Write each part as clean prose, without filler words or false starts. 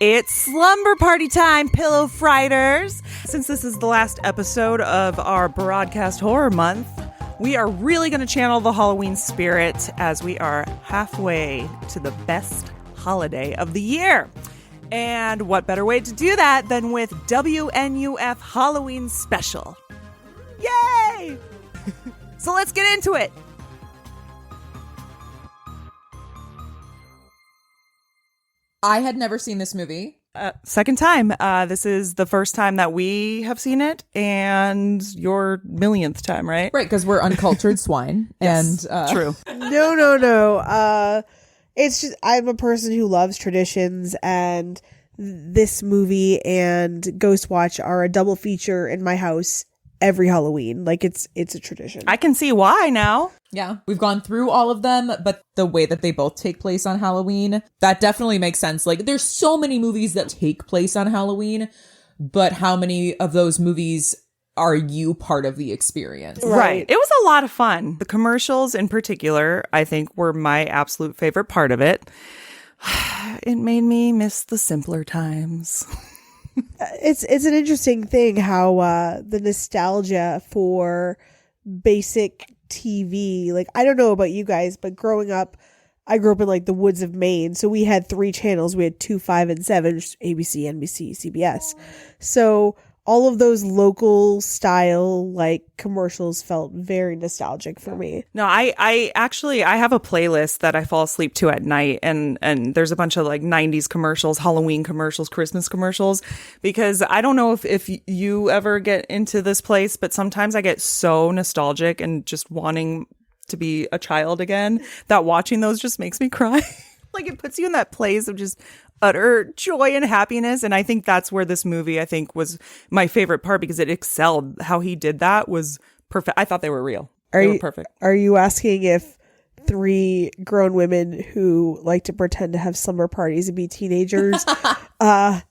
It's slumber party time, pillow frighters. Since this is the last episode of our broadcast horror month, we are really going to channel the Halloween spirit as we are halfway to the best holiday of the year. And what better way to do that than with WNUF Halloween Special? Yay! So let's get into it. I had never seen this movie. Second time. This is the first time that we have seen it, and your millionth time, right? Right, because we're uncultured swine. Yes, and true. No. It's just I'm a person who loves traditions, and this movie and Ghostwatch are a double feature in my house every Halloween. Like it's a tradition. I can see why now. Yeah, we've gone through all of them, but the way that they both take place on Halloween, that definitely makes sense. Like, there's so many movies that take place on Halloween, but how many of those movies are you part of the experience? Right. It was a lot of fun. The commercials in particular, I think, were my absolute favorite part of it. It made me miss the simpler times. It's an interesting thing how the nostalgia for basic TV, like I don't know about you guys, but growing up, I grew up in like the woods of Maine, so we had 3 channels. We had 2, 5, and 7, ABC, NBC, CBS. So all of those local style like commercials felt very nostalgic for me. No, I actually have a playlist that I fall asleep to at night, and there's a bunch of like 90s commercials, Halloween commercials, Christmas commercials, because I don't know if you ever get into this place, but sometimes I get so nostalgic and just wanting to be a child again that watching those just makes me cry. Like it puts you in that place of just utter joy and happiness. And I think that's where this movie, I think, was my favorite part because it excelled. How he did that was perfect. I thought they were real. They were perfect. Are you asking if 3 grown women who like to pretend to have slumber parties and be teenagers,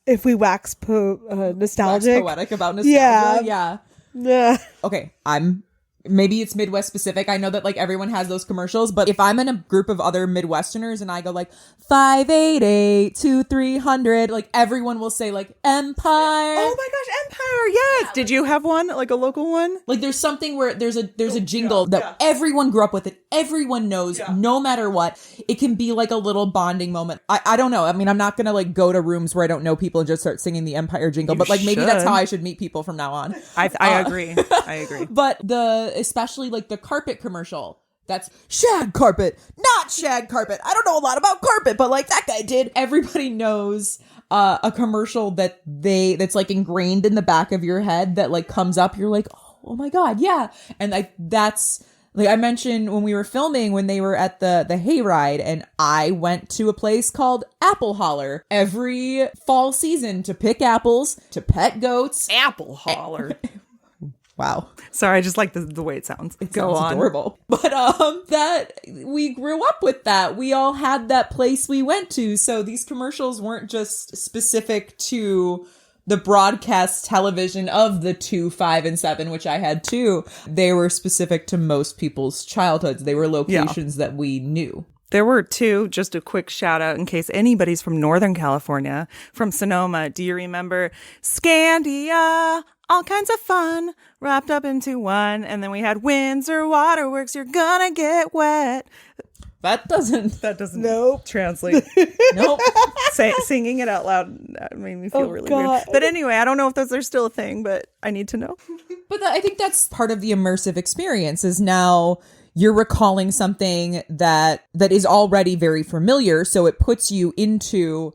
if we wax nostalgic? Wax poetic about nostalgia? Yeah. Okay, maybe it's Midwest specific. I know that like everyone has those commercials, but if I'm in a group of other Midwesterners and I go like 588-2300, like everyone will say like Empire. Oh my gosh, Empire! Yes. Did you have one, like a local one? Like there's something where there's a jingle that everyone grew up with it. Everyone knows, no matter what. It can be like a little bonding moment. I don't know. I mean, I'm not gonna like go to rooms where I don't know people and just start singing the Empire jingle, but like maybe that's how I should meet people from now on. I agree. I agree. But especially like the carpet commercial. That's shag carpet, not shag carpet. I don't know a lot about carpet, but like that guy did. Everybody knows a commercial that's like ingrained in the back of your head that like comes up. You're like, oh my God, yeah. And that's like I mentioned when we were filming when they were at the hayride, and I went to a place called Apple Holler every fall season to pick apples, to pet goats. Apple Holler. Wow. Sorry, I just like the way it sounds. It sounds adorable. But that we grew up with that. We all had that place we went to. So these commercials weren't just specific to the broadcast television of the 2, 5, and 7, which I had too. They were specific to most people's childhoods. They were locations that we knew. There were 2, just a quick shout out in case anybody's from Northern California, from Sonoma. Do you remember Scandia? All kinds of fun wrapped up into one. And then we had Windsor Waterworks. You're gonna get wet. That doesn't translate. Nope. Singing it out loud made me feel really weird. But anyway, I don't know if those are still a thing, but I need to know. But I think that's part of the immersive experience is now you're recalling something that is already very familiar. So it puts you into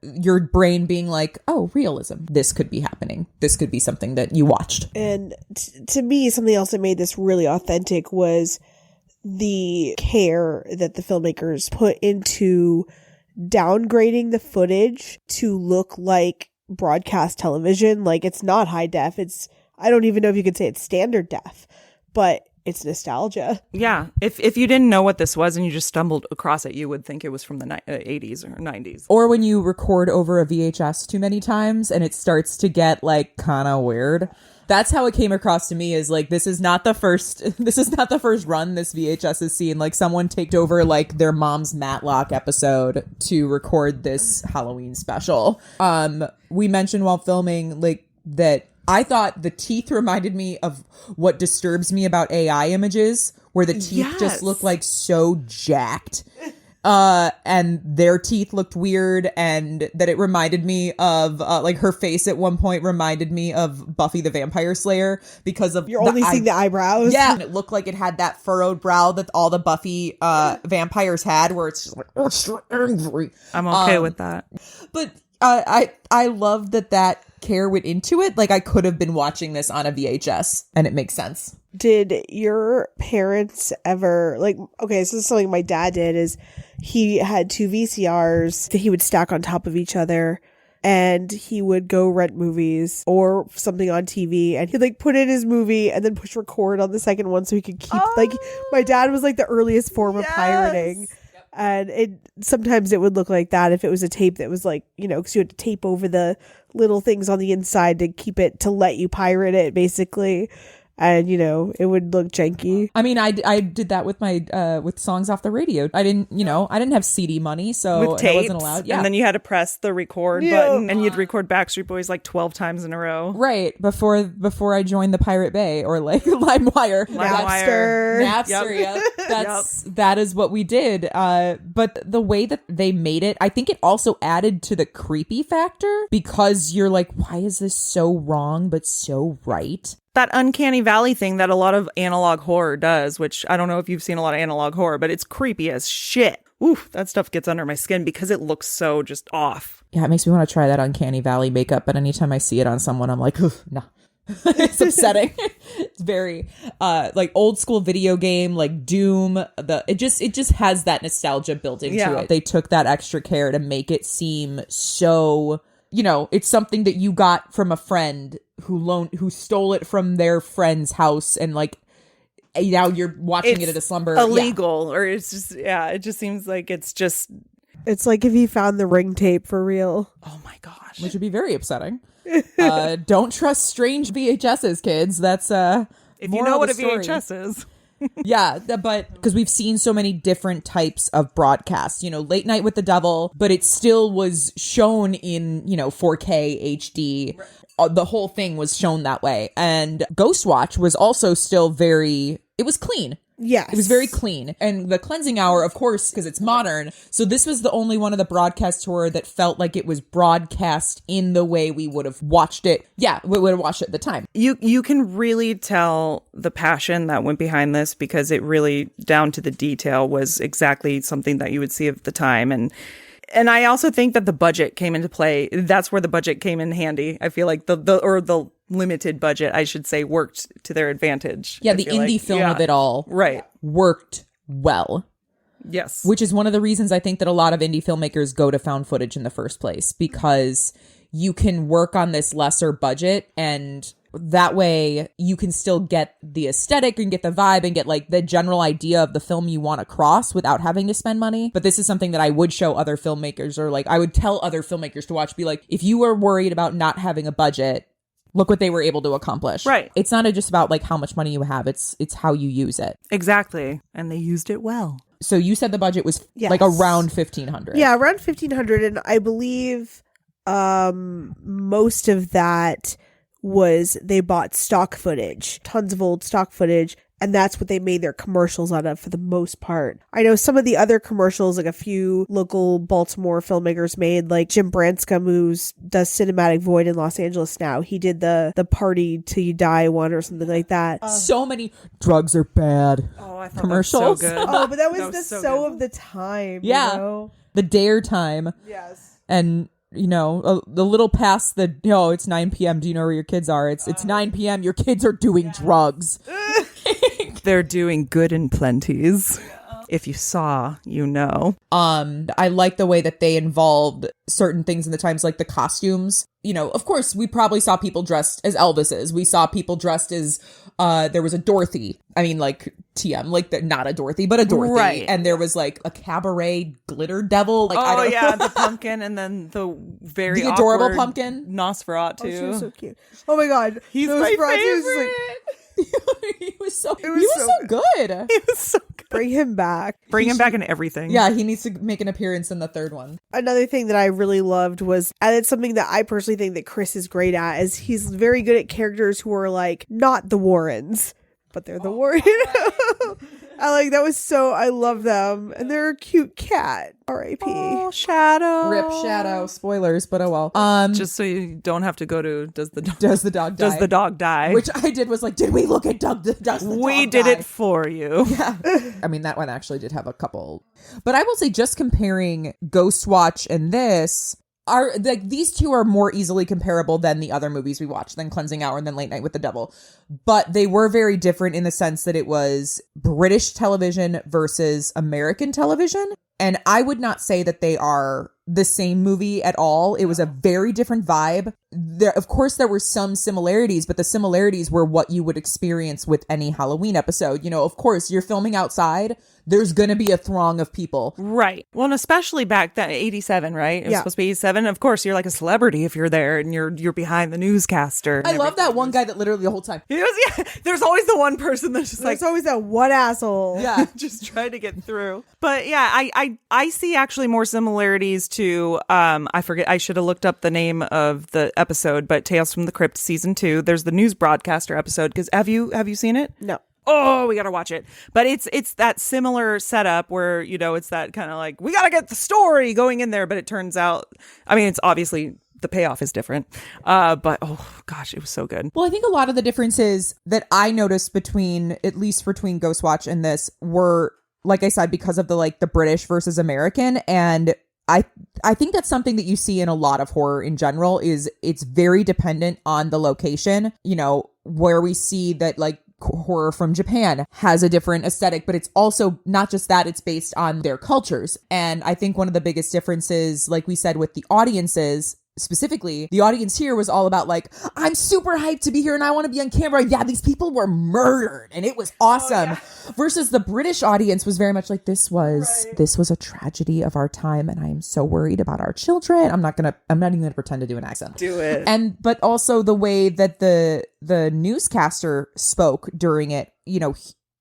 your brain being like, oh, realism. This could be happening. This could be something that you watched. And to me, something else that made this really authentic was the care that the filmmakers put into downgrading the footage to look like broadcast television. Like it's not high def. I don't even know if you could say it's standard def, but it's nostalgia. Yeah. If you didn't know what this was and you just stumbled across it, you would think it was from the 80s or 90s. Or when you record over a VHS too many times and it starts to get like kind of weird. That's how it came across to me, is like, this is not the first run this VHS has seen. Like, someone taked over like their mom's Matlock episode to record this Halloween special. We mentioned while filming like that I thought the teeth reminded me of what disturbs me about AI images, where the teeth just look like so jacked. And their teeth looked weird, and that it reminded me of like her face at one point reminded me of Buffy the Vampire Slayer because of You're only seeing the eyebrows. Yeah, and it looked like it had that furrowed brow that all the Buffy vampires had, where it's just like, oh, so angry. I'm okay with that. But I love that care went into it. Like, I could have been watching this on a VHS, and it makes sense. Did your parents ever, like, okay, so this is something my dad did, is he had 2 VCRs that he would stack on top of each other, and he would go rent movies or something on TV, and he'd like put in his movie and then push record on the second one so he could keep, like, my dad was like the earliest form of pirating. And sometimes it would look like that if it was a tape that was like, you know, because you had to tape over the little things on the inside to keep it, to let you pirate it, basically. And, you know, it would look janky. I mean, I did that with my with songs off the radio. I didn't have CD money, so With tapes, I wasn't allowed. Yeah. And then you had to press the record button, and you'd record Backstreet Boys like 12 times in a row. Right, before I joined the Pirate Bay, or like LimeWire. Napster, yeah. That is what we did. But the way that they made it, I think it also added to the creepy factor, because you're like, why is this so wrong but so right? That uncanny valley thing that a lot of analog horror does, which I don't know if you've seen a lot of analog horror, but it's creepy as shit. Oof, that stuff gets under my skin because it looks so just off. Yeah, it makes me want to try that uncanny valley makeup, but anytime I see it on someone, I'm like, nah. It's upsetting. It's very like old school video game, like Doom. It just has that nostalgia built into it. They took that extra care to make it seem so, you know, it's something that you got from a friend who stole it from their friend's house, and like now you're watching it at a Slumber. Illegal, or it's just it just seems like it's like if you found the Ring tape for real. Oh my gosh, which would be very upsetting. Don't trust strange VHSs, kids. That's if you know what a VHS is. Yeah, but because we've seen so many different types of broadcasts, you know, Late Night with the Devil, but it still was shown in, you know, 4K HD. Right. The whole thing was shown that way. And Ghostwatch was also still it was clean. Yes. It was very clean. And the cleansing hour, of course, because it's modern. So this was the only one of the broadcast tour that felt like it was broadcast in the way we would have watched it. Yeah, we would have watched it at the time. You can really tell the passion that went behind this, because it really, down to the detail, was exactly something that you would see at the time. And I also think that the budget came into play. That's where the budget came in handy. I feel like the limited budget, I should say, worked to their advantage. Yeah, the indie film of it all worked well. Yes. Which is one of the reasons I think that a lot of indie filmmakers go to found footage in the first place, because you can work on this lesser budget, and that way you can still get the aesthetic and get the vibe and get like the general idea of the film you want to cross without having to spend money. But this is something that I would show other filmmakers, or like I would tell other filmmakers to watch, be like, if you are worried about not having a budget, look what they were able to accomplish. Right. It's not just about like how much money you have. It's how you use it. Exactly. And they used it well. So you said the budget was like around $1,500. Yeah, around $1,500. And I believe most of that was they bought stock footage, tons of old stock footage, and that's what they made their commercials out of for the most part. I know some of the other commercials, like a few local Baltimore filmmakers made, like Jim Branscombe, who does Cinematic Void in Los Angeles now. He did the Party Till You Die one or something like that. So many drugs are bad. Oh, I thought commercials. That was so good. Oh, but that was so of the time. Yeah. You know? The Dare time. Yes. And you know, the little past the, it's 9 p.m. Do you know where your kids are? It's 9 p.m. Your kids are doing drugs. They're doing good in plenties. If you saw, you know. I like the way that they involved certain things in the times, like the costumes. You know, of course, we probably saw people dressed as Elvises. We saw people dressed as, there was a Dorothy. I mean, like, TM, like, not a Dorothy, but a Dorothy. Right. And there was, like, a cabaret glitter devil. Like, I don't know. The pumpkin, and then the very the adorable awkward pumpkin. Nosferatu. Oh, she was so cute. Oh my god, He's my Nosferatu was just like, favorite. He was so It was so good. He was so good. bring him back. Bring him back in everything. Yeah, he needs to make an appearance in the third one. Another thing that I really loved was, and it's something that I personally think that Chris is great at, is he's very good at characters who are like not the Warrens, but they're the Warrens. I like that was so, I love them, and they're a cute cat. R.I.P. Oh, Shadow. Rip Shadow. Spoilers, but oh well. Just so you don't have to go to does the dog dog die? does the dog die? Which I did was like, did we look at Doug? Does the we dog did die? it for you. Yeah. I mean, that one actually did have a couple. But I will say, just comparing Ghostwatch and this, are like these two are more easily comparable than the other movies we watched, than Cleansing Hour and then Late Night with the Devil. But they were very different in the sense that it was British television versus American television. And I would not say that they are the same movie at all. It was a very different vibe. Of course, there were some similarities, but the similarities were what you would experience with any Halloween episode. You know, of course, you're filming outside. There's going to be a throng of people. Right. Well, and especially back then, 87, right? It was supposed to be 87. Of course, you're like a celebrity if you're there and you're behind the newscaster. I love that one guy that literally the whole time. There's always the one person that's just like, There's always that one asshole. Yeah. just trying to get through. But yeah, I see actually more similarities to, I forget, I should have looked up the name of the episode, but Tales from the Crypt season 2. There's the news broadcaster episode. Because have you seen it? No. Oh, we got to watch it. But it's that similar setup where, you know, it's that kind of like, we got to get the story going in there. But it turns out, I mean, it's obviously the payoff is different. But oh gosh, it was so good. Well, I think a lot of the differences that I noticed at least between Ghostwatch and this were, like I said, because of the British versus American. And I think that's something that you see in a lot of horror in general, is it's very dependent on the location, you know, where we see that like horror from Japan has a different aesthetic, but it's also not just that, it's based on their cultures. And I think one of the biggest differences, like we said, with the audiences, specifically, the audience here was all about like, I'm super hyped to be here and I want to be on camera. Yeah, these people were murdered and it was awesome. Oh, yeah. Versus the British audience was very much like, this was a tragedy of our time and I am so worried about our children. I'm not even gonna pretend to do an accent. Do it. But also the way that the newscaster spoke during it, you know,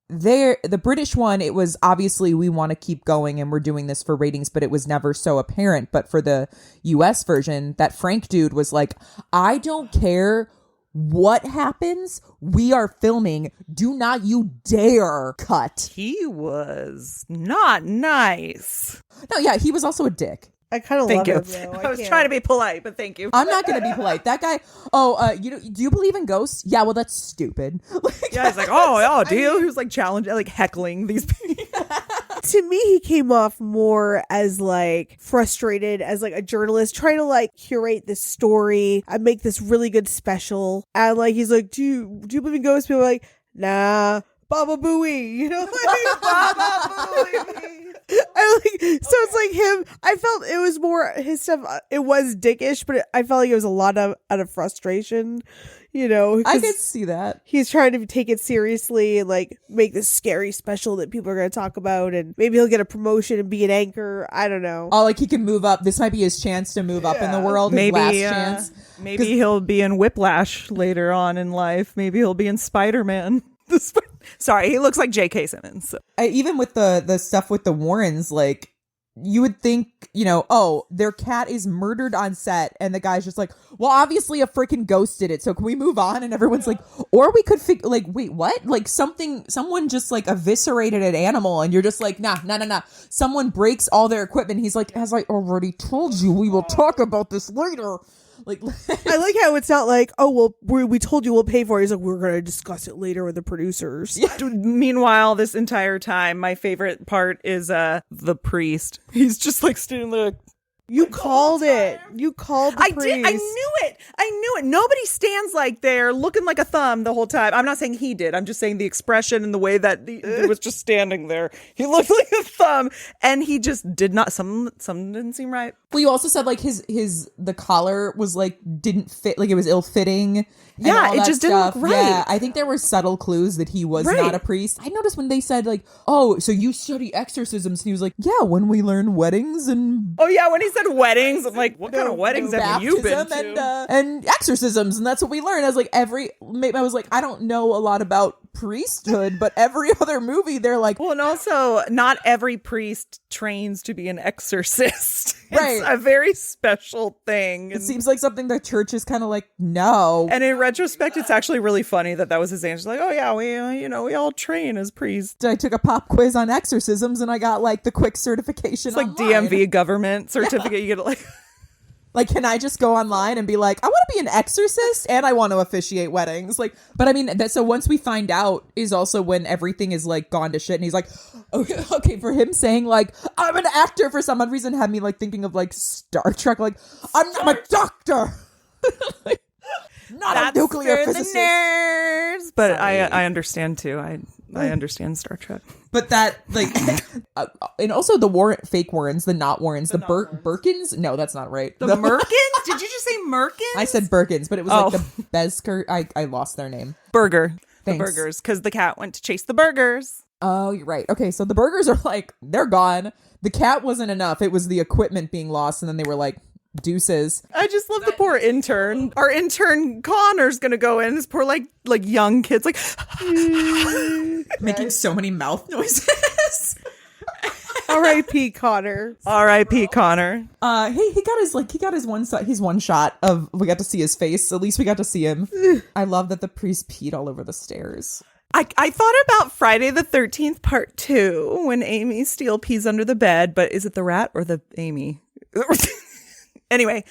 the British one, it was obviously, we want to keep going and we're doing this for ratings, but it was never so apparent. But for the US version, that Frank dude was like, I don't care what happens, we are filming. Do not you dare cut. He was not nice. No, yeah, he was also a dick. I kind of love Thank you. him, though. I was trying to be polite, but thank you. I'm not going to be polite. That guy, do you believe in ghosts? Yeah, well, that's stupid. Yeah, he's like, oh, do you? He was like challenging, like heckling these people. To me, he came off more as like frustrated, as like a journalist trying to like curate this story and make this really good special. And like, he's like, do you believe in ghosts? People are like, nah, Baba Booey, you know, like, Baba Booey. I like, so it's like him. I felt it was more his stuff. It was dickish, but I felt like it was a lot out of frustration, you know. I could see that. He's trying to take it seriously and like make this scary special that people are going to talk about, and maybe he'll get a promotion and be an anchor. I don't know. Oh, like he can move up. This might be his chance to move up in the world. His last chance. Maybe he'll be in Whiplash later on in life. Maybe he'll be in Spider-Man. Sorry, he looks like J.K. Simmons. So. Even with the stuff with the Warrens, like, you would think, you know, oh, their cat is murdered on set, and the guy's just like, well, obviously a freaking ghost did it, so can we move on? And everyone's like, or we could like, wait, what? Like someone just like eviscerated an animal, and you're just like, nah. Someone breaks all their equipment. He's like, as I already told you, we will talk about this later. Like, I like how it's not like, oh, well, we told you we'll pay for it. He's like, we're going to discuss it later with the producers. Yeah. Meanwhile, this entire time, my favorite part is the priest. He's just like standing there, You called it. You called the I priest. did. I knew it. Nobody stands like there looking like a thumb the whole time. I'm not saying he did. I'm just saying the expression and the way that he was just standing there. He looked like a thumb, and he just did not. Some didn't seem right. Well, you also said like the collar was like didn't fit, like it was ill fitting. Yeah, it just didn't look right. Yeah, I think there were subtle clues that he was not a priest. I noticed when they said like, "Oh, so you study exorcisms," and he was like, "Yeah, when we learn weddings and." Oh yeah, when he said weddings, I'm like, what kind of weddings have you been to? And exorcisms, and that's what we learned. I was like, I don't know a lot about priesthood, but every other movie they're like, well, and also not every priest trains to be an exorcist. Right. It's a very special thing. It seems like something the church is kind of like, no. And in retrospect, it's actually really funny that was his answer. Like, oh yeah, we all train as priests. I took a pop quiz on exorcisms and I got like the quick certification. It's like online. DMV government certificate. You get like. Like, can I just go online and be like, I want to be an exorcist and I want to officiate weddings? Like, but I mean, so once we find out is also when everything is like gone to shit. And he's like, okay, for him saying like, I'm an actor for some odd reason had me like thinking of like Star Trek. Like, I'm a doctor. Like, not That's a nuclear for physicist. The nerds. But I understand too. I understand Star Trek. But that, like, and also the fake Warrens, the not Warrens, the Birkins? No, that's not right. The Merkins? Did you just say Merkins? I said Birkins, but it was like the Bezker. I lost their name. Burger. Thanks. The burgers, because the cat went to chase the burgers. Oh, you're right. Okay, so the burgers are like, they're gone. The cat wasn't enough. It was the equipment being lost, and then they were like, deuces. I just love the poor intern. Our intern Connor's gonna go in. This poor like young kids like making so many mouth noises. R.I.P. Connor. R.I.P. Connor. He got his one shot of, we got to see his face. At least we got to see him. I love that the priest peed all over the stairs. I thought about Friday the 13th part 2 when Amy Steele pees under the bed, but is it the rat or the Amy? Anyway,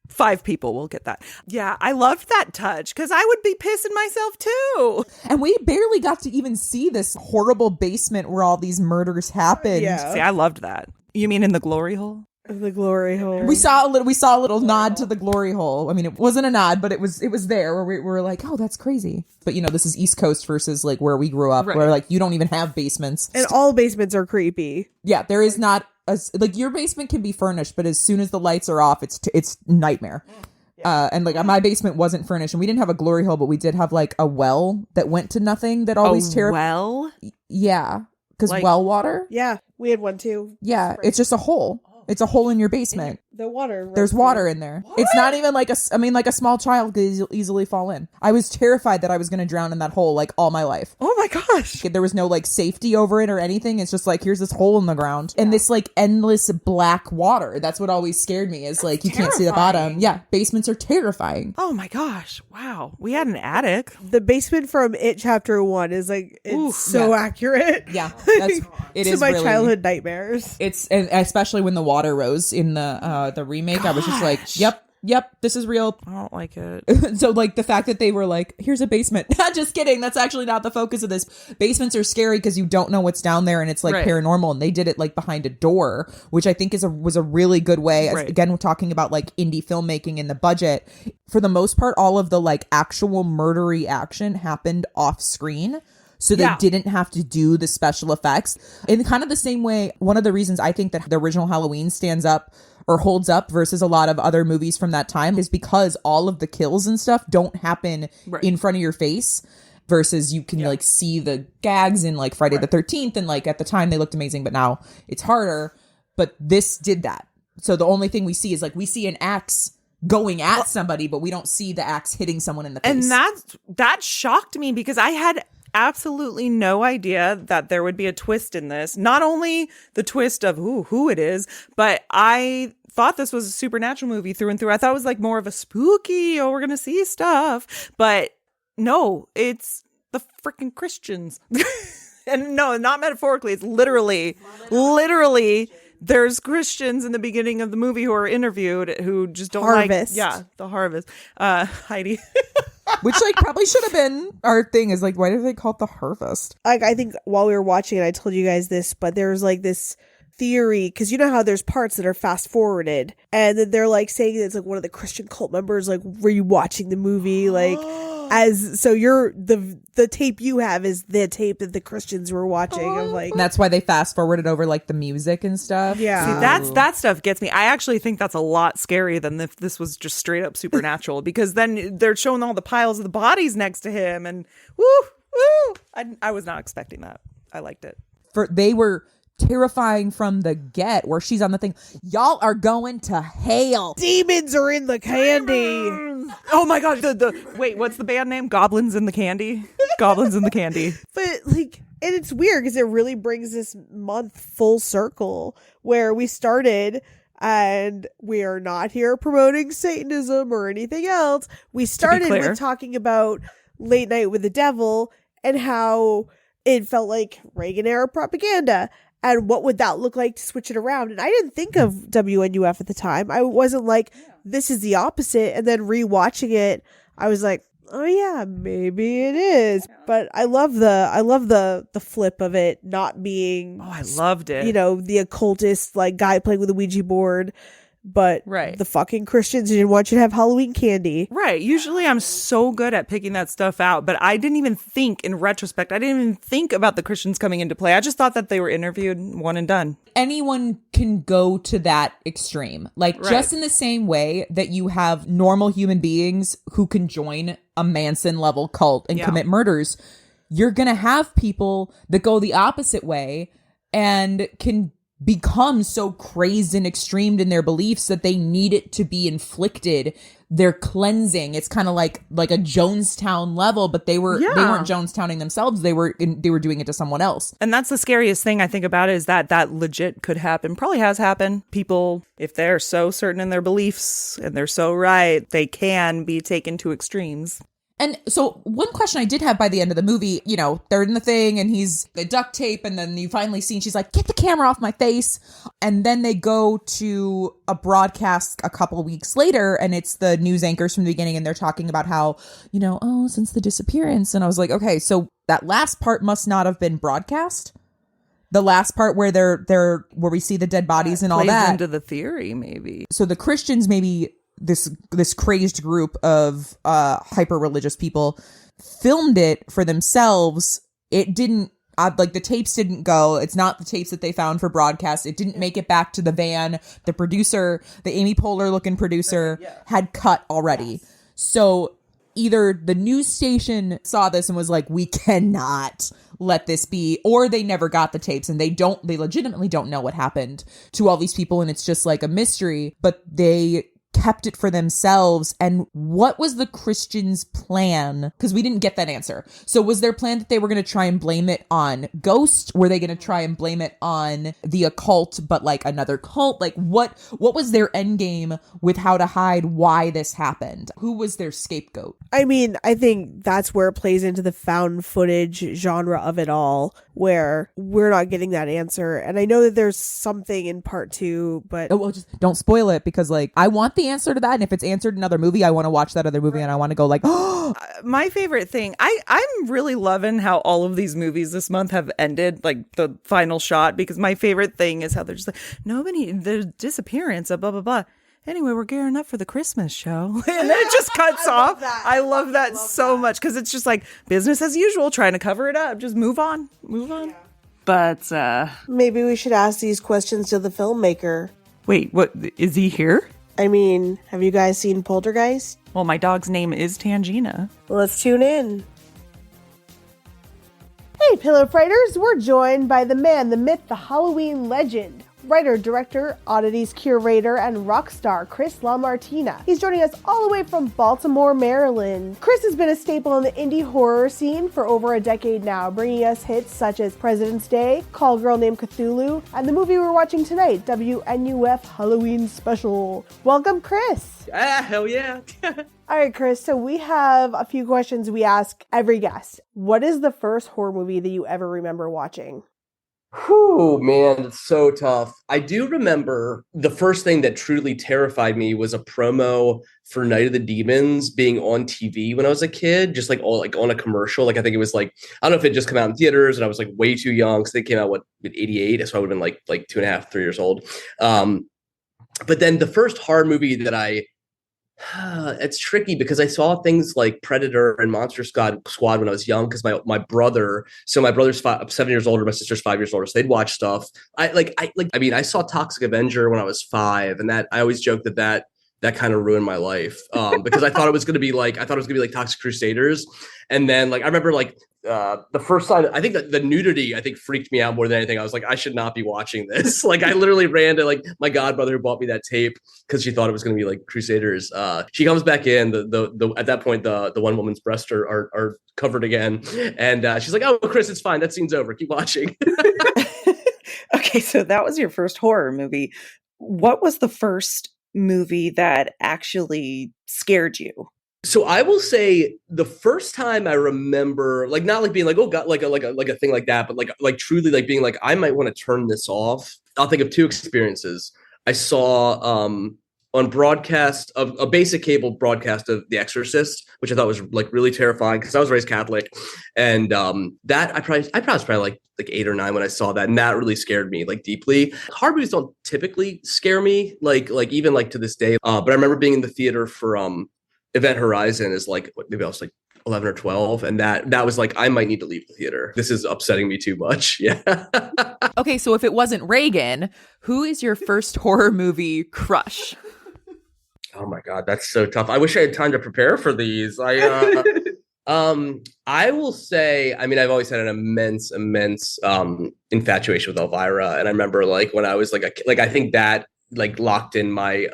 5 people will get that. Yeah, I loved that touch because I would be pissing myself too. And we barely got to even see this horrible basement where all these murders happened. Yeah. See, I loved that. You mean in the glory hole? The glory hole. We saw a little nod to the glory hole. I mean, it wasn't a nod, but it was there where we were like, oh, that's crazy. But this is East Coast versus like where we grew up, where like you don't even have basements. And all basements are creepy. Yeah, there is not like your basement can be furnished, but as soon as the lights are off, it's nightmare. And like my basement wasn't furnished, and we didn't have a glory hole, but we did have like a well that went to nothing that always terrified. Well, yeah, because like, well water. Yeah, we had one too. Yeah, it's just a hole. It's a hole in your basement. The water. There's water in there. What? It's not even like a small child could easily fall in. I was terrified that I was going to drown in that hole like all my life. Oh my gosh. There was no like safety over it or anything. It's just like, here's this hole in the ground and this like endless black water. That's what always scared me is like, you can't see the bottom. Yeah. Basements are terrifying. Oh my gosh. Wow. We had an attic. The basement from It Chapter 1 is like, it's so accurate. Yeah. It is my really, childhood nightmares. And especially when the water rose in the remake, I was just like, yep, this is real. I don't like it. So like the fact that they were like, here's a basement. Just kidding. That's actually not the focus of this. Basements are scary because you don't know what's down there and it's like paranormal, and they did it like behind a door, which I think was a really good way. Again, we're talking about like indie filmmaking and the budget. For the most part, all of the like actual murdery action happened off screen. So they didn't have to do the special effects. In kind of the same way, one of the reasons I think that the original Halloween stands up or holds up versus a lot of other movies from that time is because all of the kills and stuff don't happen in front of your face, versus you can like see the gags in like Friday the 13th, and like at the time they looked amazing, but now it's harder. But this did that. So the only thing we see is like we see an axe going at somebody, but we don't see the axe hitting someone in the face. And that shocked me because I had absolutely no idea that there would be a twist in this. Not only the twist of who it is, but I thought this was a supernatural movie through and through. I thought it was like more of a spooky, we're gonna see stuff. But no, it's the freaking Christians. And no, not metaphorically, it's literally there's Christians in the beginning of the movie who are interviewed who just don't Harvest. the harvest. Heidi. Which like probably should have been our thing, is like, why do they call it the harvest? Like, I think while we were watching it, I told you guys this, but there's like this theory, because you know how there's parts that are fast forwarded, and then they're like saying it's like one of the Christian cult members like, were you watching the movie? Like, as so you're the tape you have is the tape that the Christians were watching of like. And that's why they fast forwarded over like the music and stuff. Yeah. See, that stuff gets me. I actually think that's a lot scarier than if this was just straight up supernatural, because then they're showing all the piles of the bodies next to him, and woo. I was not expecting that. I liked it. They were terrifying from the get, where she's on the thing. Y'all are going to hell. Demons are in the candy. Oh my gosh. Wait, what's the band name? Goblins in the Candy? Goblins in the Candy. But like, and it's weird because it really brings this month full circle where we started, and we are not here promoting Satanism or anything else. We started with talking about Late Night with the Devil and how it felt like Reagan era propaganda. And what would that look like to switch it around? And I didn't think of WNUF at the time. I wasn't like, this is the opposite. And then rewatching it, I was like, oh yeah, maybe it is. But I love the flip of it not being. Oh, I loved it. You know, the occultist like guy playing with a Ouija board. But the fucking Christians didn't want you to have Halloween candy. Right. Usually I'm so good at picking that stuff out, but I didn't even think, in retrospect, I didn't even think about the Christians coming into play. I just thought that they were interviewed, one and done. Anyone can go to that extreme. Like, just in the same way that you have normal human beings who can join a Manson-level cult and commit murders, you're going to have people that go the opposite way and can become so crazed and extremed in their beliefs that they need it to be inflicted. They're cleansing. It's kind of like a Jonestown level, but they weren't Jonestowning themselves. They were doing it to someone else. And that's the scariest thing I think about it, is that legit could happen. Probably has happened. People, if they're so certain in their beliefs and they're so right, they can be taken to extremes. And so one question I did have by the end of the movie, you know, they're in the thing and he's the duct tape, and then you finally see, she's like, get the camera off my face. And then they go to a broadcast a couple of weeks later, and it's the news anchors from the beginning, and they're talking about how, you know, since the disappearance. And I was like, okay, so that last part must not have been broadcast. The last part where they're where we see the dead bodies and all that. Plays into the theory, maybe. So the Christians, maybe this crazed group of hyper religious people, filmed it for themselves. It didn't like the tapes didn't go. It's not the tapes that they found for broadcast. It didn't make it back to the van. The producer, the Amy Poehler looking producer, had cut already. So either the news station saw this and was like, we cannot let this be, or they never got the tapes and they legitimately don't know what happened to all these people, and it's just like a mystery, but they kept it for themselves. And what was the Christians' plan? Because we didn't get that answer. So was their plan that they were going to try and blame it on ghosts? Were they going to try and blame it on the occult, but like another cult? Like what was their end game with how to hide why this happened? Who was their scapegoat? I mean, I think that's where it plays into the found footage genre of it all, where we're not getting that answer. And I know that there's something in part 2, but just don't spoil it, because like I want the answer to that, and if it's answered in another movie, I want to watch that other movie, and I want to go like, oh. My favorite thing, I'm really loving how all of these movies this month have ended, like the final shot, because my favorite thing is how they're just like, nobody, the disappearance, blah blah blah. Anyway, we're gearing up for the Christmas show. And then it just cuts off. I love that so much, because it's just like business as usual, trying to cover it up. Just move on. Yeah. But maybe we should ask these questions to the filmmaker. Wait, what, is he here? I mean, have you guys seen Poltergeist? Well, my dog's name is Tangina. Let's tune in. Hey, Pillow Frighters, we're joined by the man, the myth, the Halloween legend, writer, director, oddities curator, and rock star Chris LaMartina. He's joining us all the way from Baltimore, Maryland. Chris has been a staple in the indie horror scene for over a decade now, bringing us hits such as President's Day, Call Girl Named Cthulhu, and the movie we're watching tonight, WNUF Halloween Special. Welcome, Chris. Hell yeah. All right, Chris, so we have a few questions we ask every guest. What is the first horror movie that you ever remember watching? Whew, man, it's so tough. I do remember the first thing that truly terrified me was a promo for Night of the Demons being on TV when I was a kid, just like on a commercial. Like I think it was like I don't know if it just came out in theaters and I was like way too young. So they came out in '88, so I would have been like 2.5, 3 years old. Um, but then the first horror movie that I it's tricky because I saw things like Predator and Monster Squad when I was young because my brother, so my brother's 7 years older, my sister's 5 years older, so they'd watch stuff. I mean, I saw Toxic Avenger when I was 5, and that I always joke that kind of ruined my life because I thought it was going to be like Toxic Crusaders, and then like I remember like the first time I think that the nudity I think freaked me out more than anything. I was like, I should not be watching this. Like I literally ran to like my godmother who bought me that tape because she thought it was going to be like Crusaders. She comes back in the at that point the one woman's breasts are covered again, and she's like, "Oh, Chris, it's fine. That scene's over. Keep watching." Okay, so that was your first horror movie. What was the first movie that actually scared you? So I will say the first time I remember, like not like being like, oh god, like a thing like that, but like truly like being like, I might want to turn this off. I'll think of two experiences. I saw on broadcast of a basic cable broadcast of The Exorcist, which I thought was like really terrifying because I was raised Catholic, and that I was probably like 8 or 9 when I saw that, and that really scared me like deeply. Horror movies don't typically scare me like even like to this day, but I remember being in the theater for Event Horizon is like maybe I was like 11 or 12, and that was like I might need to leave the theater. This is upsetting me too much. Yeah. Okay, so if it wasn't Reagan, who is your first horror movie crush? Oh my god, that's so tough. I wish I had time to prepare for these. I will say, I mean, I've always had an immense infatuation with Elvira, and I remember like when I was like I think that like locked in my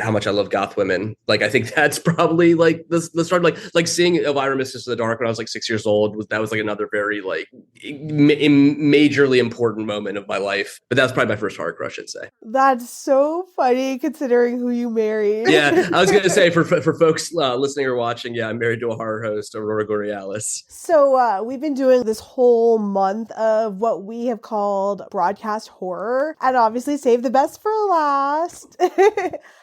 how much I love goth women. Like I think that's probably like the start, like seeing Elvira Mistress of the Dark when I was like 6 years old was like another very like majorly important moment of my life. But that was probably my first horror crush, I'd say. That's so funny considering who you married. Yeah, I was gonna say for folks listening or watching, yeah, I'm married to a horror host, Aurora Borealis. So we've been doing this whole month of what we have called broadcast horror, and obviously save the best for last.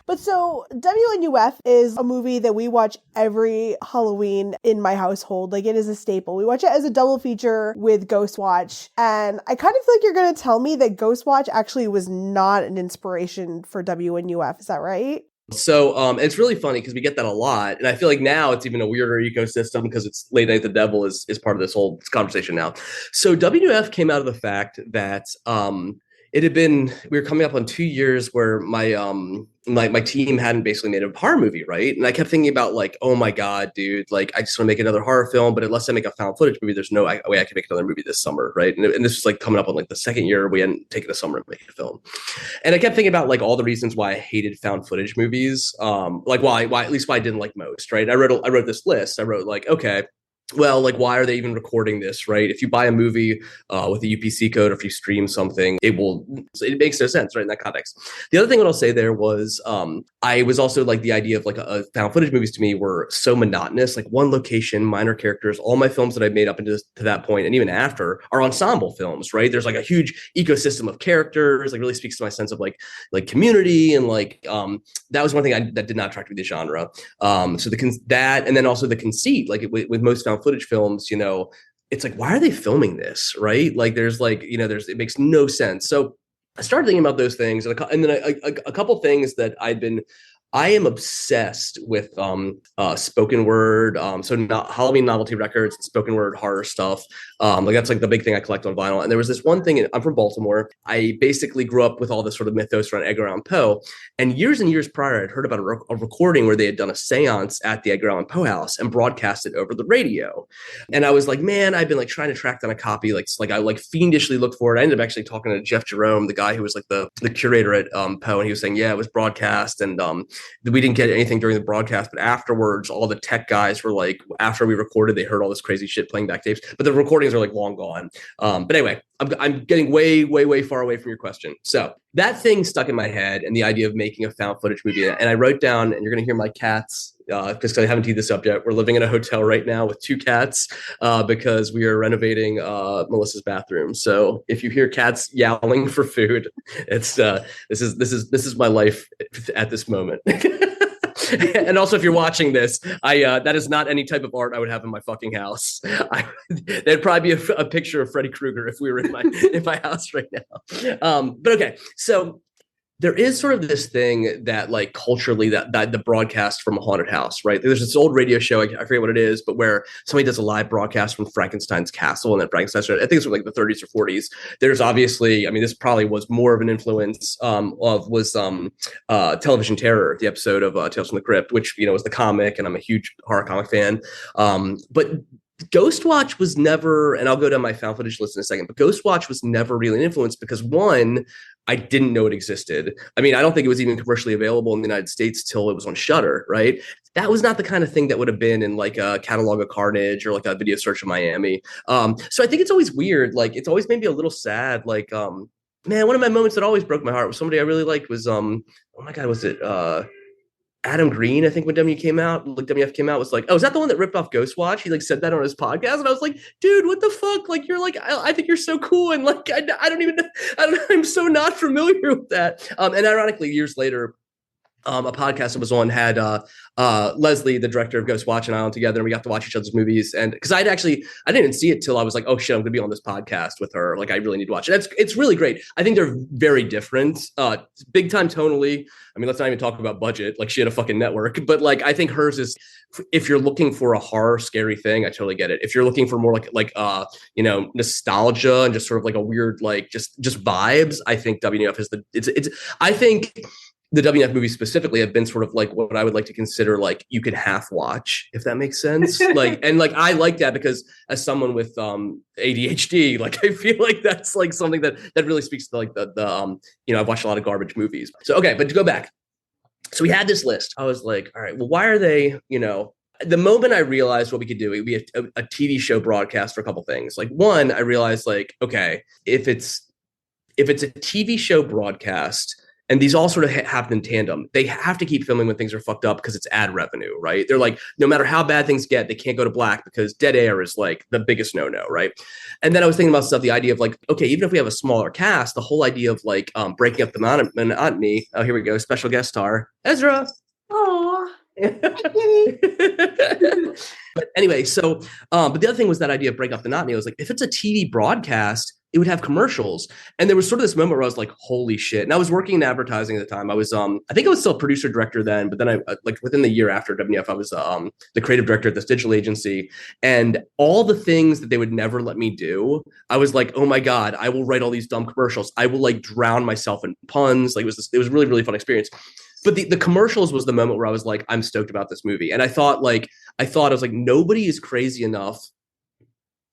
But so WNUF is a movie that we watch every Halloween in my household. Like it is a staple. We watch it as a double feature with Ghostwatch. And I kind of feel like you're going to tell me that Ghostwatch actually was not an inspiration for WNUF. Is that right? So it's really funny because we get that a lot. And I feel like now it's even a weirder ecosystem because it's Late Night the Devil is part of this whole conversation now. So WNUF came out of the fact that it had been, we were coming up on 2 years where my team hadn't basically made a horror movie, right? And I kept thinking about like, oh my God, dude, like I just want to make another horror film, but unless I make a found footage movie, there's no way I can make another movie this summer, right? And this was like coming up on like the second year we hadn't taken a summer to make a film. And I kept thinking about like all the reasons why I hated found footage movies, like why at least why I didn't like most, right? I wrote this list. I wrote like, okay, well, like, why are they even recording this, right? If you buy a movie with a UPC code, or if you stream something, it makes no sense, right, in that context. The other thing that I'll say there was I was also like the idea of like a found footage movies to me were so monotonous, like one location, minor characters. All my films that I've made up to that point and even after are ensemble films, right? There's like a huge ecosystem of characters, like really speaks to my sense of like community, and like that was one thing that did not attract me to the genre. So that, and then also the conceit, like with most found footage films, you know, it's like, why are they filming this, right? Like there's like, you know, it makes no sense. So I started thinking about those things, and then a couple things that I am obsessed with spoken word, so not Halloween novelty records, spoken word horror stuff. Like that's like the big thing I collect on vinyl. And there was this one thing, I'm from Baltimore. I basically grew up with all this sort of mythos around Edgar Allan Poe. And years prior, I'd heard about a recording where they had done a seance at the Edgar Allan Poe house and broadcast it over the radio. And I was like, man, I've been like trying to track down a copy. Like I like fiendishly looked for it. I ended up actually talking to Jeff Jerome, the guy who was like the curator at Poe, and he was saying, yeah, it was broadcast, and we didn't get anything during the broadcast, but afterwards, all the tech guys were like, after we recorded, they heard all this crazy shit playing back tapes, but the recordings are like long gone. But anyway, I'm getting way far away from your question. So that thing stuck in my head, and the idea of making a found footage movie, and I wrote down, and you're going to hear my cats because I haven't teed this up yet. We're living in a hotel right now with 2 cats because we are renovating Melissa's bathroom. So if you hear cats yowling for food, it's this is my life at this moment. And also, if you're watching this, that is not any type of art I would have in my fucking house. There'd probably be a picture of Freddy Krueger if we were in my house right now. But okay, so there is sort of this thing that like culturally that the broadcast from a haunted house, right? There's this old radio show, I forget what it is, but where somebody does a live broadcast from Frankenstein's castle, and then Frankenstein's, I think it's from like the 30s or 40s. There's obviously, I mean, this probably was more of an influence Television Terror, the episode of Tales from the Crypt, which, you know, was the comic, and I'm a huge horror comic fan. But Ghostwatch was never, and I'll go down my found footage list in a second, but Ghostwatch was never really an influence because, one, I didn't know it existed. I mean, I don't think it was even commercially available in the United States till it was on Shudder, right? That was not the kind of thing that would have been in like a Catalog of Carnage or like a Video Search of Miami. So I think it's always weird. Like, it's always made me a little sad. Like, man, one of my moments that always broke my heart was somebody I really liked was, oh my God, was it Adam Green? I think when WNUF came out, was like, oh, is that the one that ripped off Ghostwatch? He like said that on his podcast, and I was like, dude, what the fuck? Like, you're like, I think you're so cool, and like, I don't know, I'm so not familiar with that. And ironically, years later, a podcast I was on had Leslie, the director of Ghostwatch, and I on together, and we got to watch each other's movies. And because I didn't even see it till I was like, oh shit, I'm gonna be on this podcast with her. Like, I really need to watch it. It's really great. I think they're very different, big time tonally. I mean, let's not even talk about budget. Like, she had a fucking network, but like, I think hers is, if you're looking for a horror scary thing, I totally get it. If you're looking for more like you know, nostalgia and just sort of like a weird like just vibes, I think WNUF is I think the WNUF movies specifically have been sort of like what I would like to consider like you could half watch, if that makes sense. Like, and like I like that because as someone with ADHD, like I feel like that's like something that really speaks to like the you know, I've watched a lot of garbage movies. So okay, but to go back, so we had this list. I was like, all right, well, why are they, you know, the moment I realized what we could do, it would be a TV show broadcast for a couple things. Like, one, I realized like, okay, if it's a TV show broadcast, and these all sort of happen in tandem, they have to keep filming when things are fucked up because it's ad revenue, right? They're like, no matter how bad things get, they can't go to black because dead air is like the biggest no-no, right? And then I was thinking about stuff, the idea of like, okay, even if we have a smaller cast, the whole idea of like breaking up the monotony. Oh, here we go. Special guest star, Ezra. Oh. But anyway, so, but the other thing was that idea of break up the monotony. I was like, if it's a TV broadcast, it would have commercials. And there was sort of this moment where I was like, holy shit. And I was working in advertising at the time. I was, I think I was still producer director then, but then I like within the year after WNUF, I was the creative director at this digital agency. And all the things that they would never let me do, I was like, oh my God, I will write all these dumb commercials. I will like drown myself in puns. Like it was a really, really fun experience. But the commercials was the moment where I was like, I'm stoked about this movie. And I thought I was like, nobody is crazy enough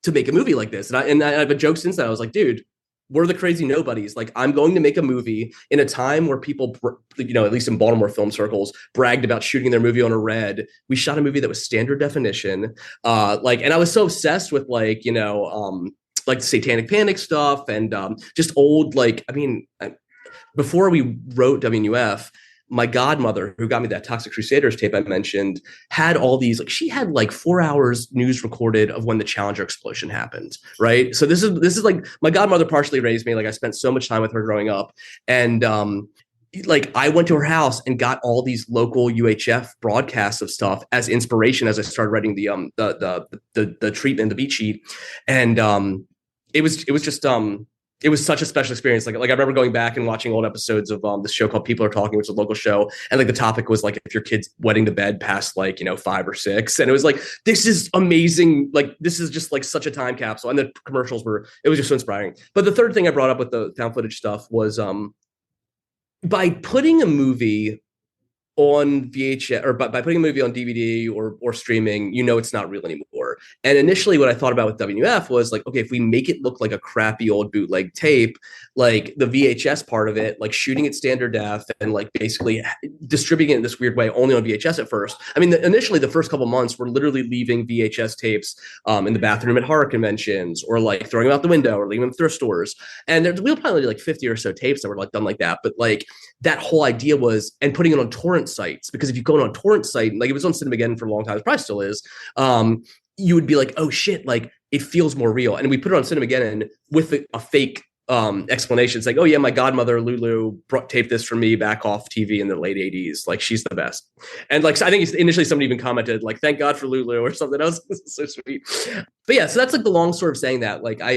to make a movie like this. And I've a joke since then. I was like, dude, we're the crazy nobodies. Like, I'm going to make a movie in a time where people, you know, at least in Baltimore film circles, bragged about shooting their movie on a red. We shot a movie that was standard definition. And I was so obsessed with like, you know, like Satanic Panic stuff and just old, like, I mean, before we wrote WNUF, my godmother, who got me that Toxic Crusaders tape I mentioned, had all these, like, she had like 4 hours news recorded of when the Challenger explosion happened, right? So this is like, my godmother partially raised me. Like, I spent so much time with her growing up. And like, I went to her house and got all these local UHF broadcasts of stuff as inspiration as I started writing the treatment, the beat sheet. And it was just it was such a special experience. Like I remember going back and watching old episodes of this show called People Are Talking, which is a local show. And like the topic was like, if your kid's wetting the bed past like, you know, 5 or 6. And it was like, this is amazing. Like, this is just like such a time capsule. And the commercials it was just so inspiring. But the third thing I brought up with the found footage stuff was by putting a movie on VHS or by putting a movie on DVD or streaming, you know, it's not real anymore. whatever. And initially what I thought about with WF was like, okay, if we make it look like a crappy old bootleg tape, like the VHS part of it, like shooting at standard def and like basically distributing it in this weird way only on VHS at first. I mean, initially the first couple months we're literally leaving VHS tapes in the bathroom at horror conventions, or like throwing them out the window or leaving them in thrift stores. And we'll probably like 50 or so tapes that were like done like that. But like that whole idea was, and putting it on torrent sites, because if you go on a torrent site, like it was on Cinemageddon for a long time, it probably still is, you would be like, oh shit, like it feels more real. And we put it on Cinemageddon with a fake explanations like, oh yeah, my godmother Lulu taped this for me back off TV in the late 80s, like she's the best. And like, so I think initially somebody even commented like, thank God for Lulu or something else. So sweet. But yeah, so that's like the long story of saying that. Like I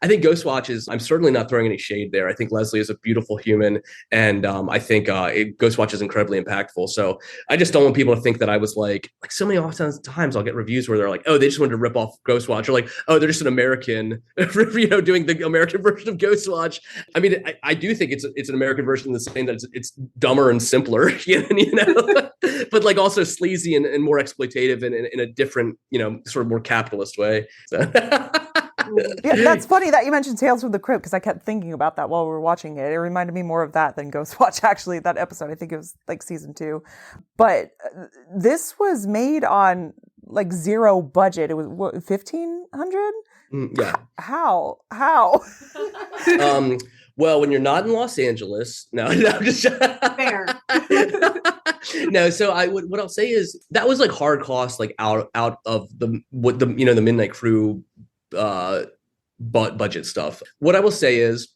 think Ghostwatch is, I'm certainly not throwing any shade there. I think Leslie is a beautiful human, and I think Ghostwatch is incredibly impactful. So I just don't want people to think that I was like so many times I'll get reviews where they're like, oh, they just wanted to rip off Ghostwatch, or like, oh, they're just an American, doing the American version of Ghostwatch. I mean, I do think it's an American version in the same that it's dumber and simpler, you know, but like also sleazy and more exploitative in a different, sort of more capitalist way. So. Yeah, that's funny that you mentioned Tales from the Crypt, because I kept thinking about that while we were watching it. It reminded me more of that than Ghostwatch, actually, that episode. I think it was like season 2. But this was made on like zero budget. It was what, 1,500? Yeah. How? Well, when you're not in Los Angeles, no, I'm just Fair. No. So what I'll say is that was like hard costs, like out of the Midnight Crew budget stuff. What I will say is,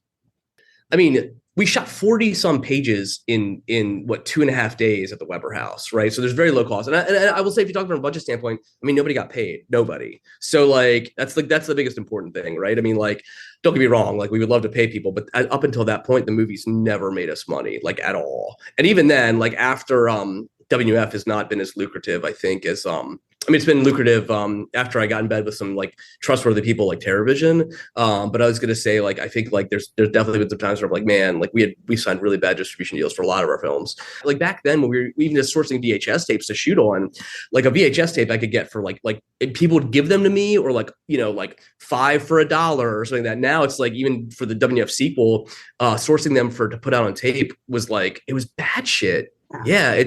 I mean, we shot 40 some pages in what 2.5 days at the Weber House, right? So there's very low cost. And I will say, if you talk from a budget standpoint, I mean, nobody got paid, nobody. So like that's the biggest important thing, right? I mean, like, don't get me wrong, like we would love to pay people, but up until that point, the movies never made us money, like at all. And even then, like after WF has not been as lucrative, I think, as it's been lucrative after I got in bed with some like trustworthy people like TerrorVision. But I was gonna say, like, I think like there's definitely been some times where I'm like, man, like we signed really bad distribution deals for a lot of our films. Like back then when we were even just sourcing VHS tapes to shoot on, like a VHS tape I could get for like people would give them to me, or like, like $5 for $1 or something like that. Now it's like, even for the WF sequel, sourcing them to put out on tape was like, it was bad shit. Yeah,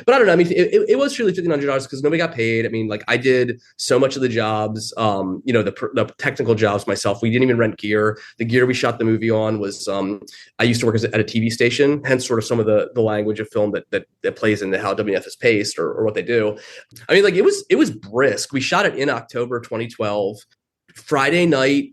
but I don't know. I mean, it was truly $1,500 because nobody got paid. I mean, like I did so much of the jobs, the technical jobs myself. We didn't even rent gear. The gear we shot the movie on was, I used to work at a TV station, hence sort of some of the language of film that plays into how WNF is paced or what they do. I mean, like it was brisk. We shot it in October 2012, Friday night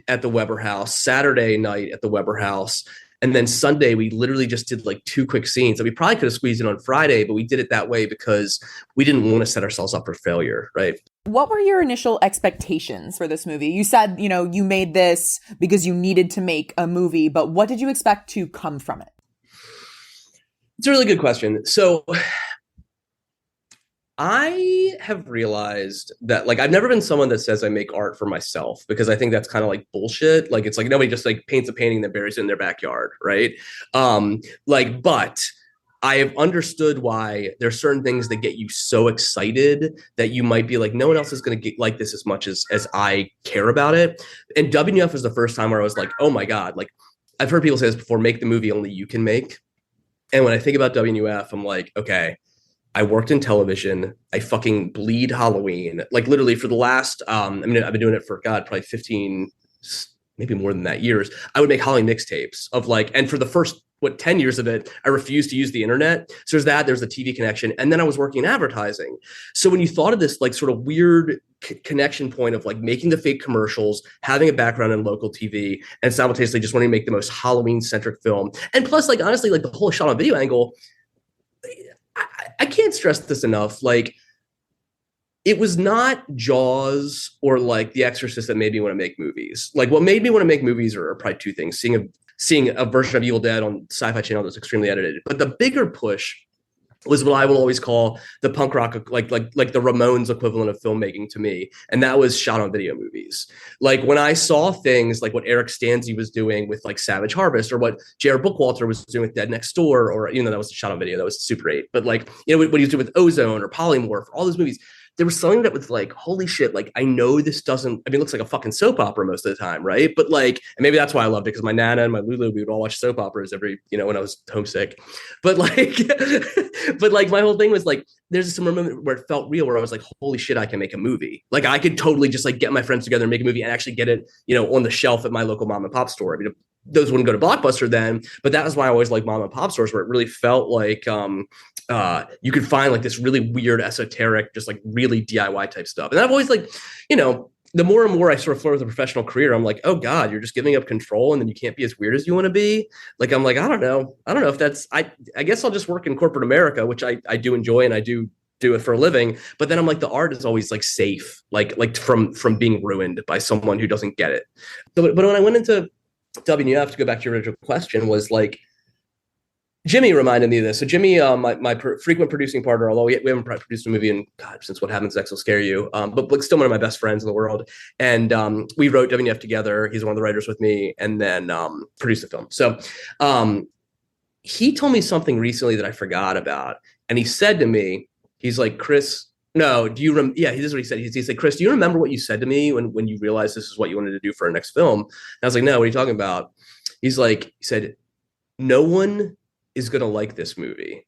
at the Weber House, Saturday night at the Weber House. And then Sunday, we literally just did like 2 quick scenes that we probably could have squeezed in on Friday, but we did it that way because we didn't want to set ourselves up for failure, right? What were your initial expectations for this movie? You said, you made this because you needed to make a movie, but what did you expect to come from it? It's a really good question. So I have realized that, like, I've never been someone that says I make art for myself, because I think that's kind of like bullshit. Like, it's like nobody just like paints a painting that buries it in their backyard, right? But I have understood why there's certain things that get you so excited that you might be like, no one else is going to get like this as much as I care about it. And WNUF was the first time where I was like, oh my God, like I've heard people say this before, make the movie only you can make. And when I think about WNUF, I'm like, okay, I worked in television. I fucking bleed Halloween. Like literally for the last, I've been doing it for probably 15, maybe more than that years. I would make Halloween mixtapes of like, and for the first 10 years of it, I refused to use the internet. So there's the TV connection. And then I was working in advertising. So when you thought of this like sort of weird connection point of like making the fake commercials, having a background in local TV, and simultaneously just wanting to make the most Halloween centric film. And plus, like, honestly, like the whole shot on video angle, I can't stress this enough. Like, it was not Jaws or like The Exorcist that made me want to make movies. Like, what made me want to make movies are probably 2 things: seeing a version of Evil Dead on Sci-Fi Channel that's extremely edited. But the bigger push was what I will always call the punk rock, like the Ramones equivalent of filmmaking to me. And that was shot on video movies. Like when I saw things like what Eric Stanzi was doing with like Savage Harvest, or what Jared Bookwalter was doing with Dead Next Door, or, that was shot on video, that was Super 8. But like, what he was doing with Ozone or Polymorph, all those movies, there was something that was like, holy shit, like I know this doesn't, I mean, it looks like a fucking soap opera most of the time, right? But like, and maybe that's why I loved it, because my Nana and my Lulu, we would all watch soap operas every, when I was homesick. But like, but like my whole thing was like, there's some moment where it felt real, where I was like, holy shit, I can make a movie. Like I could totally just like get my friends together and make a movie and actually get it, on the shelf at my local mom and pop store. I mean, those wouldn't go to Blockbuster then, but that was why I always liked mom and pop stores, where it really felt like you could find like this really weird, esoteric, just like really DIY type stuff. And I've always like, the more and more I sort of flirt with a professional career, I'm like, oh God, you're just giving up control, and then you can't be as weird as you want to be. Like, I'm like, I don't know if that's, I guess I'll just work in corporate America, which I do enjoy, and I do it for a living. But then I'm like, the art is always like safe, like from being ruined by someone who doesn't get it. But when I went into WNUF, to go back to your original question, was like, Jimmy reminded me of this. So Jimmy, my frequent producing partner, although we haven't produced a movie in God since What Happens Next Will Scare You, but still one of my best friends in the world. And we wrote WNUF together. He's one of the writers with me, and then produced the film. So he told me something recently that I forgot about, and he said to me, he's like, Chris, no, do you yeah, this is what he said. He said, Chris, do you remember what you said to me when you realized this is what you wanted to do for our next film? And I was like, no, what are you talking about? He said, no one is going to like this movie,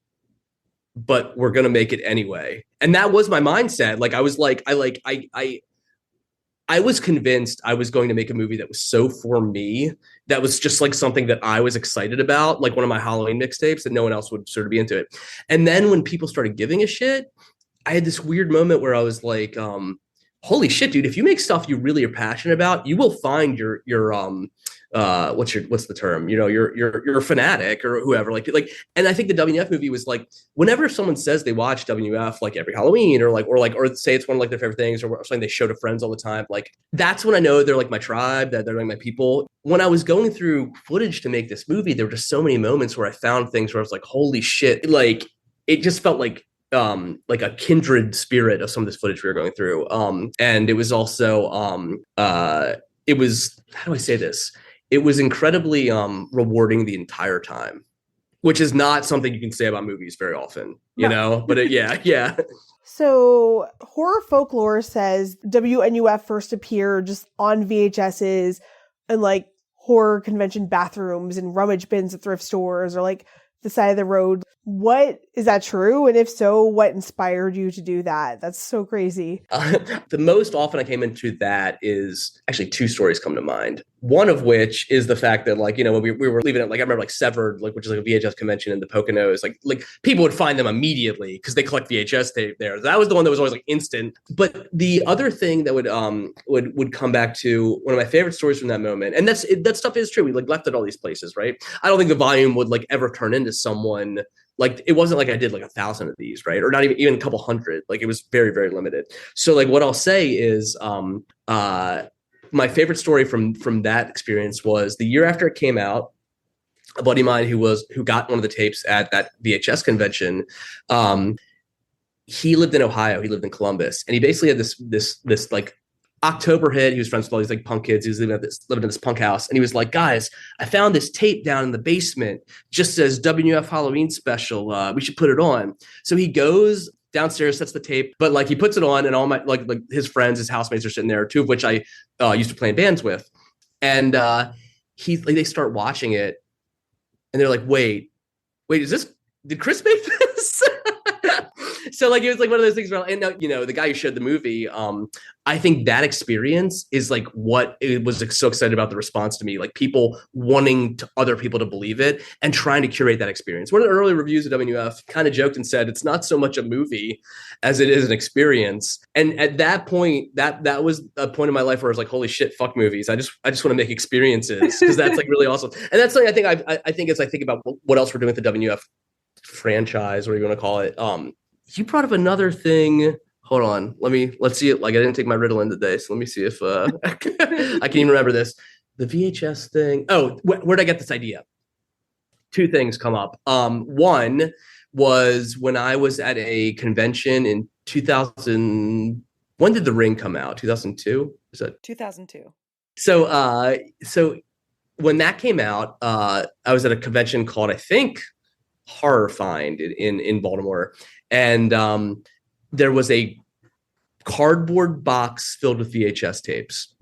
but we're going to make it anyway. And that was my mindset. Like, I was like, I was convinced I was going to make a movie that was so for me, that was just like something that I was excited about, like one of my Halloween mixtapes, that no one else would sort of be into it. And then when people started giving a shit, I had this weird moment where I was like, holy shit, dude, if you make stuff you really are passionate about, you will find your what's the term? You're a fanatic or whoever. Like, and I think the WNF movie was like, whenever someone says they watch WNF like every Halloween, or say it's one of like their favorite things, or something they show to friends all the time, like that's when I know they're like my tribe, that they're like my people. When I was going through footage to make this movie, there were just so many moments where I found things where I was like, holy shit, like it just felt like a kindred spirit of some of this footage we were going through. And it was also, it was, how do I say this? It was incredibly rewarding the entire time, which is not something you can say about movies very often, but yeah. So horror folklore says WNUF first appeared just on VHSs and like horror convention bathrooms and rummage bins at thrift stores, or like the side of the road. What is that true? And if so, what inspired you to do that? That's so crazy. The most often I came into that is actually two stories come to mind. One of which is the fact that when we were leaving it, like I remember like Severed, like which is like a VHS convention in the Poconos, like people would find them immediately because they collect VHS tape there. That was the one that was always like instant. But the other thing that would come back to one of my favorite stories from that moment, and that stuff is true. We like left at all these places, right? I don't think the volume would like ever turn into someone. Like it wasn't like I did like 1,000 of these, right? Or not even a couple hundred. Like it was very, very limited. So like what I'll say is my favorite story from that experience was the year after it came out. A buddy of mine who got one of the tapes at that VHS convention. He lived in Ohio. He lived in Columbus, and he basically had this like October hit. He was friends with all these like punk kids. He was living in this punk house, and he was like, "Guys, I found this tape down in the basement. Just says WNUF Halloween special. We should put it on." So he goes downstairs, sets the tape, but like he puts it on, and all my like his friends, his housemates are sitting there, two of which I used to play in bands with, and they start watching it, and they're like, "Wait, did Chris make this?" So like it was like one of those things where, and the guy who showed the movie, I think that experience is like what it was so excited about the response to me, like people wanting other people to believe it and trying to curate that experience. One of the early reviews of WNUF kind of joked and said it's not so much a movie as it is an experience. And at that point, that was a point in my life where I was like, holy shit, fuck movies. I just want to make experiences, because that's like really awesome. And that's something I think as I think about what else we're doing with the WNUF franchise, or you want to call it. You brought up another thing. Hold on. Let's see it. Like I didn't take my Ritalin today, so let me see if I can even remember this. The VHS thing. Oh, where'd I get this idea? Two things come up. One was when I was at a convention in 2000. When did The Ring come out? 2002? Is that 2002? So when that came out, I was at a convention called, I think, Horror Find in Baltimore. And there was a cardboard box filled with VHS tapes.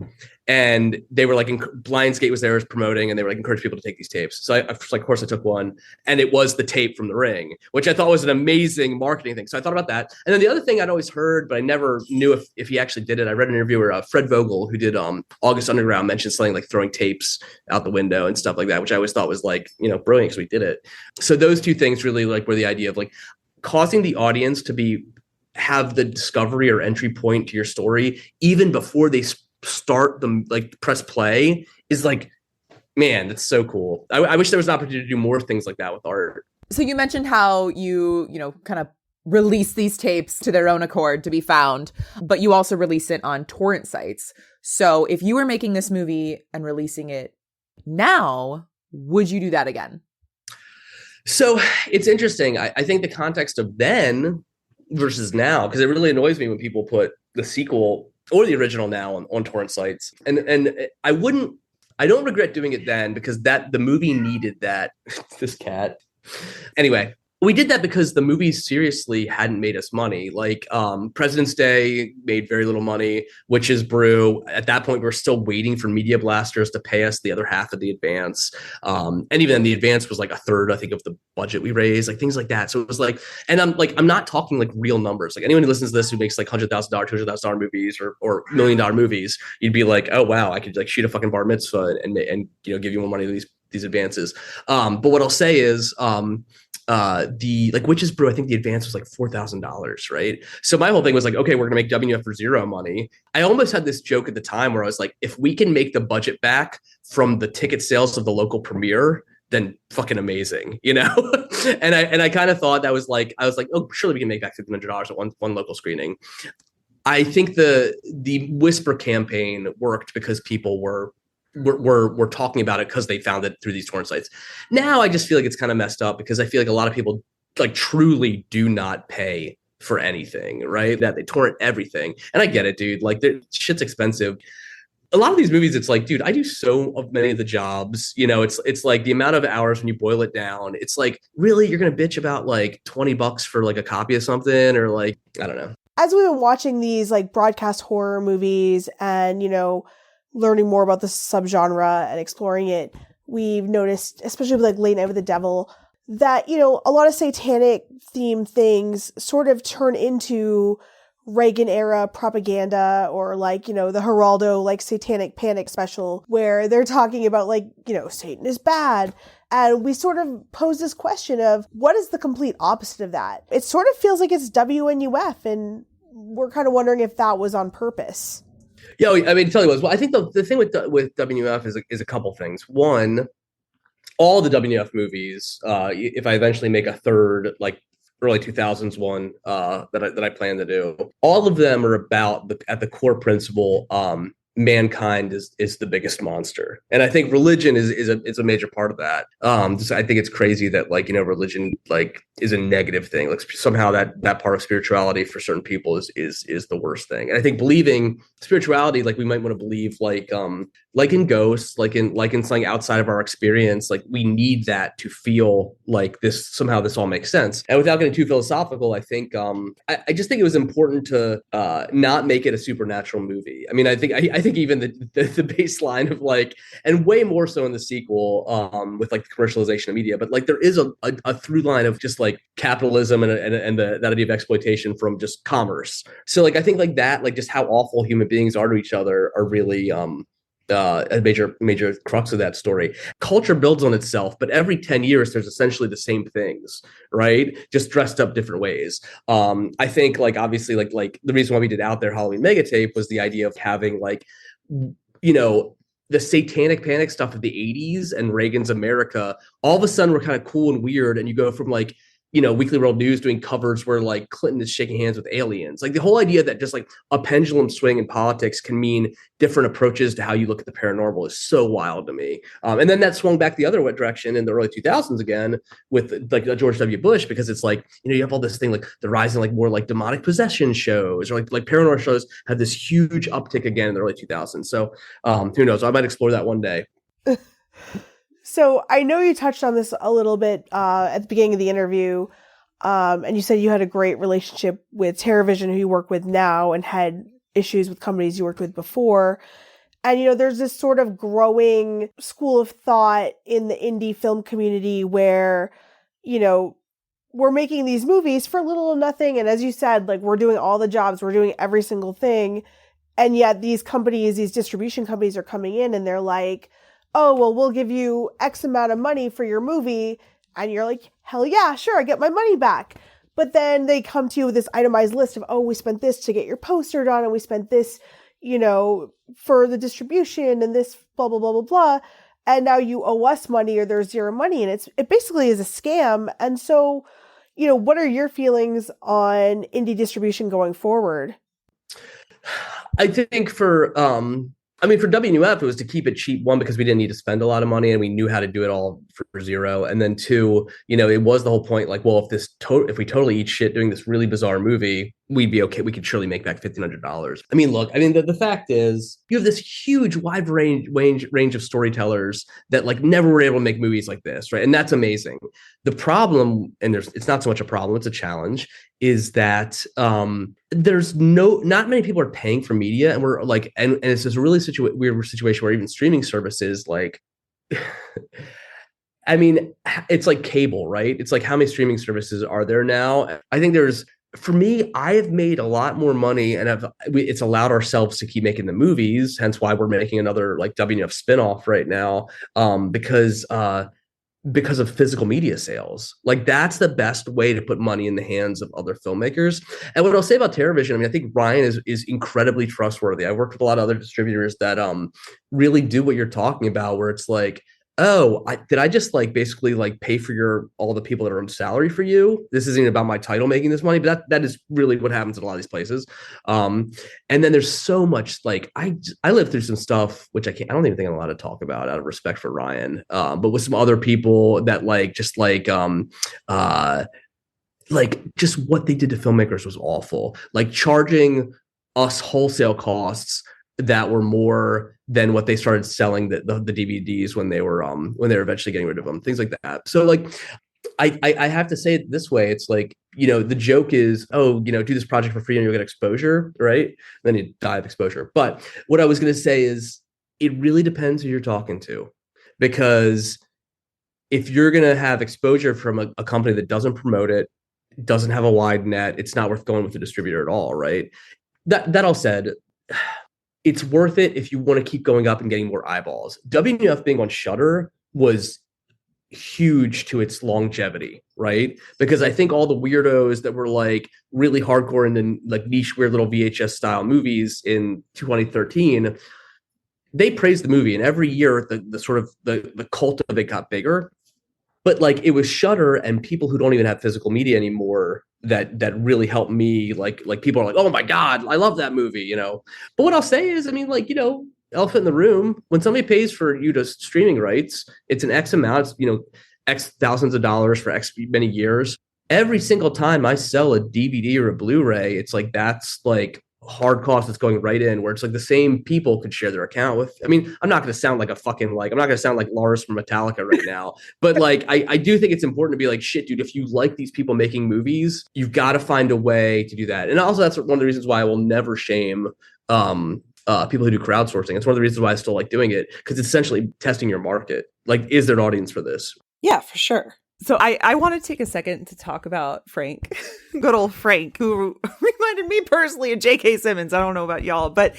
And they were like, Lionsgate was there as promoting, and they were like, encourage people to take these tapes. So of course I took one, and it was the tape from The Ring, which I thought was an amazing marketing thing. So I thought about that. And then the other thing I'd always heard, but I never knew if he actually did it. I read an interview where Fred Vogel, who did August Underground, mentioned something like throwing tapes out the window and stuff like that, which I always thought was like, brilliant because we did it. So those two things really like were the idea of like causing the audience to have the discovery or entry point to your story even before they start them, like press play, is like, man, that's so cool. I wish there was an opportunity to do more things like that with art. So you mentioned how you kind of release these tapes to their own accord to be found, but you also release it on torrent sites. So if you were making this movie and releasing it now, would you do that again? So it's interesting. I think the context of then versus now, because it really annoys me when people put the sequel or the original now on torrent sites. And I don't regret doing it then, because the movie needed that. This cat. Anyway, we did that because the movie seriously hadn't made us money. Like President's Day made very little money. Witch's Brew, at that point, we were still waiting for Media Blasters to pay us the other half of the advance. And even then, the advance was like a third, I think, of the budget we raised, like things like that. So it was like, and I'm not talking like real numbers. Like anyone who listens to this who makes like $100,000, $200,000 movies or $1 million movies, you'd be like, oh wow, I could like shoot a fucking bar mitzvah and give you more money to these advances. But what I'll say is, the like Witch's Brew, I think the advance was like $4,000, right? So my whole thing was like, okay, we're gonna make WNUF for zero money. I almost had this joke at the time where I was like, if we can make the budget back from the ticket sales of the local premiere, then fucking amazing, and I kind of thought that was like, I was like, oh, surely we can make back $1,500 at one local screening. I think the Whisper campaign worked because people were talking about it because they found it through these torrent sites. Now I just feel like it's kind of messed up because I feel like a lot of people like truly do not pay for anything, right? That they torrent everything. And I get it, dude. Like shit's expensive. A lot of these movies, it's like, dude, I do so many of the jobs, it's like the amount of hours when you boil it down, it's like, really, you're going to bitch about like $20 for like a copy of something, or like, I don't know. As we've been watching these like broadcast horror movies and, learning more about the subgenre and exploring it, we've noticed, especially with like Late Night with the Devil, that, a lot of satanic themed things sort of turn into Reagan era propaganda, or like, the Geraldo, like Satanic Panic special, where they're talking about like, Satan is bad. And we sort of pose this question of what is the complete opposite of that? It sort of feels like it's WNUF, and we're kind of wondering if that was on purpose. Yeah, I mean, tell you what. Well, I think the thing with WNUF is a couple things. One, all the WNUF movies, if I eventually make a third, like early 2000s one that I plan to do, all of them are about at the core principle, mankind is the biggest monster, and I think religion is a major part of that. I think it's crazy that like religion like is a negative thing. Like somehow that part of spirituality for certain people is the worst thing. And I think believing spirituality, like we might want to believe like in ghosts, like in something outside of our experience, like we need that to feel like this all makes sense. And without getting too philosophical, I think I just think it was important to not make it a supernatural movie. I mean, I think even the baseline of like, and way more so in the sequel with like the commercialization of media, but like there is a through line of just like capitalism and that idea of exploitation from just commerce. So like I think like that, like just how awful human beings are to each other are really a major crux of that story. Culture builds on itself, but every 10 years there's essentially the same things, right? Just dressed up different ways. I think like obviously like the reason why we did Out There Halloween Mega Tape was the idea of having like the Satanic Panic stuff of the 80s and Reagan's America all of a sudden were kind of cool and weird, and you go from like Weekly World News doing covers where like Clinton is shaking hands with aliens. Like the whole idea that just like a pendulum swing in politics can mean different approaches to how you look at the paranormal is so wild to me. And then that swung back the other direction in the early 2000s again with like George W. Bush, because it's like, you have all this thing like the rising like more like demonic possession shows, or like paranormal shows have this huge uptick again in the early 2000s. So who knows? I might explore that one day. So I know you touched on this a little bit at the beginning of the interview. And you said you had a great relationship with TerraVision, who you work with now, and had issues with companies you worked with before. And, there's this sort of growing school of thought in the indie film community where, we're making these movies for little or nothing. And as you said, like, we're doing all the jobs, we're doing every single thing. And yet these companies, these distribution companies are coming in and they're like, oh, well, we'll give you X amount of money for your movie. And you're like, hell yeah, sure, I get my money back. But then they come to you with this itemized list of, oh, we spent this to get your poster done, and we spent this, for the distribution, and this blah, blah, blah, blah, blah. And now you owe us money, or there's zero money. And it basically is a scam. And so, what are your feelings on indie distribution going forward? I think for WNUF, it was to keep it cheap. One, because we didn't need to spend a lot of money and we knew how to do it all for zero. And then two, it was the whole point, like, well, if we totally eat shit doing this really bizarre movie, we'd be okay. We could surely make back $1,500. The fact is, you have this huge wide range of storytellers that like never were able to make movies like this, right? And that's amazing. The problem, and it's not so much a problem, it's a challenge, is that there's not many people are paying for media, and we're like, and it's this really weird situation where even streaming services, like, it's like cable, right? It's like, how many streaming services are there now? I think for me, I have made a lot more money, and it's allowed ourselves to keep making the movies. Hence why we're making another like WNUF spinoff right now, because of physical media sales. Like, that's the best way to put money in the hands of other filmmakers. And what I'll say about TerraVision, I think Ryan is incredibly trustworthy. I've worked with a lot of other distributors that really do what you're talking about, where it's like, oh, did I just like basically like pay for all the people that are on salary for you? This isn't about my title making this money, but that is really what happens in a lot of these places. And then there's so much, like, I lived through some stuff which I don't even think I'm allowed to talk about out of respect for Ryan. But with some other people that just what they did to filmmakers was awful. Like, charging us wholesale costs that were more than what they started selling the DVDs when they were eventually getting rid of them, things like that. So like, I have to say it this way. It's like, the joke is, oh, do this project for free and you'll get exposure, right? And then you die of exposure. But what I was going to say is, it really depends who you're talking to, because if you're going to have exposure from a company that doesn't promote it, doesn't have a wide net, it's not worth going with the distributor at all, right? That all said, it's worth it if you want to keep going up and getting more eyeballs. WNUF being on Shudder was huge to its longevity, right? Because I think all the weirdos that were like really hardcore and then like niche weird little VHS style movies in 2013, they praised the movie, and every year the cult of it got bigger. But like, it was Shudder and people who don't even have physical media anymore that really helped me. Like people are like, oh my God, I love that movie, But what I'll say is, elephant in the room, when somebody pays for you to streaming rights, it's an X amount, X thousands of dollars for X many years. Every single time I sell a DVD or a Blu-ray, it's like, that's like hard cost that's going right in, where it's like the same people could share their account with. I'm not going to sound like I'm not going to sound like Lars from Metallica right now, but like, I do think it's important to be like, shit, dude, if you like these people making movies, you've got to find a way to do that. And also, that's one of the reasons why I will never shame people who do crowdsourcing. It's one of the reasons why I still like doing it, because it's essentially testing your market. Like, is there an audience for this? Yeah, for sure. So I want to take a second to talk about Frank, good old Frank, who reminded me personally of J.K. Simmons. I don't know about y'all, but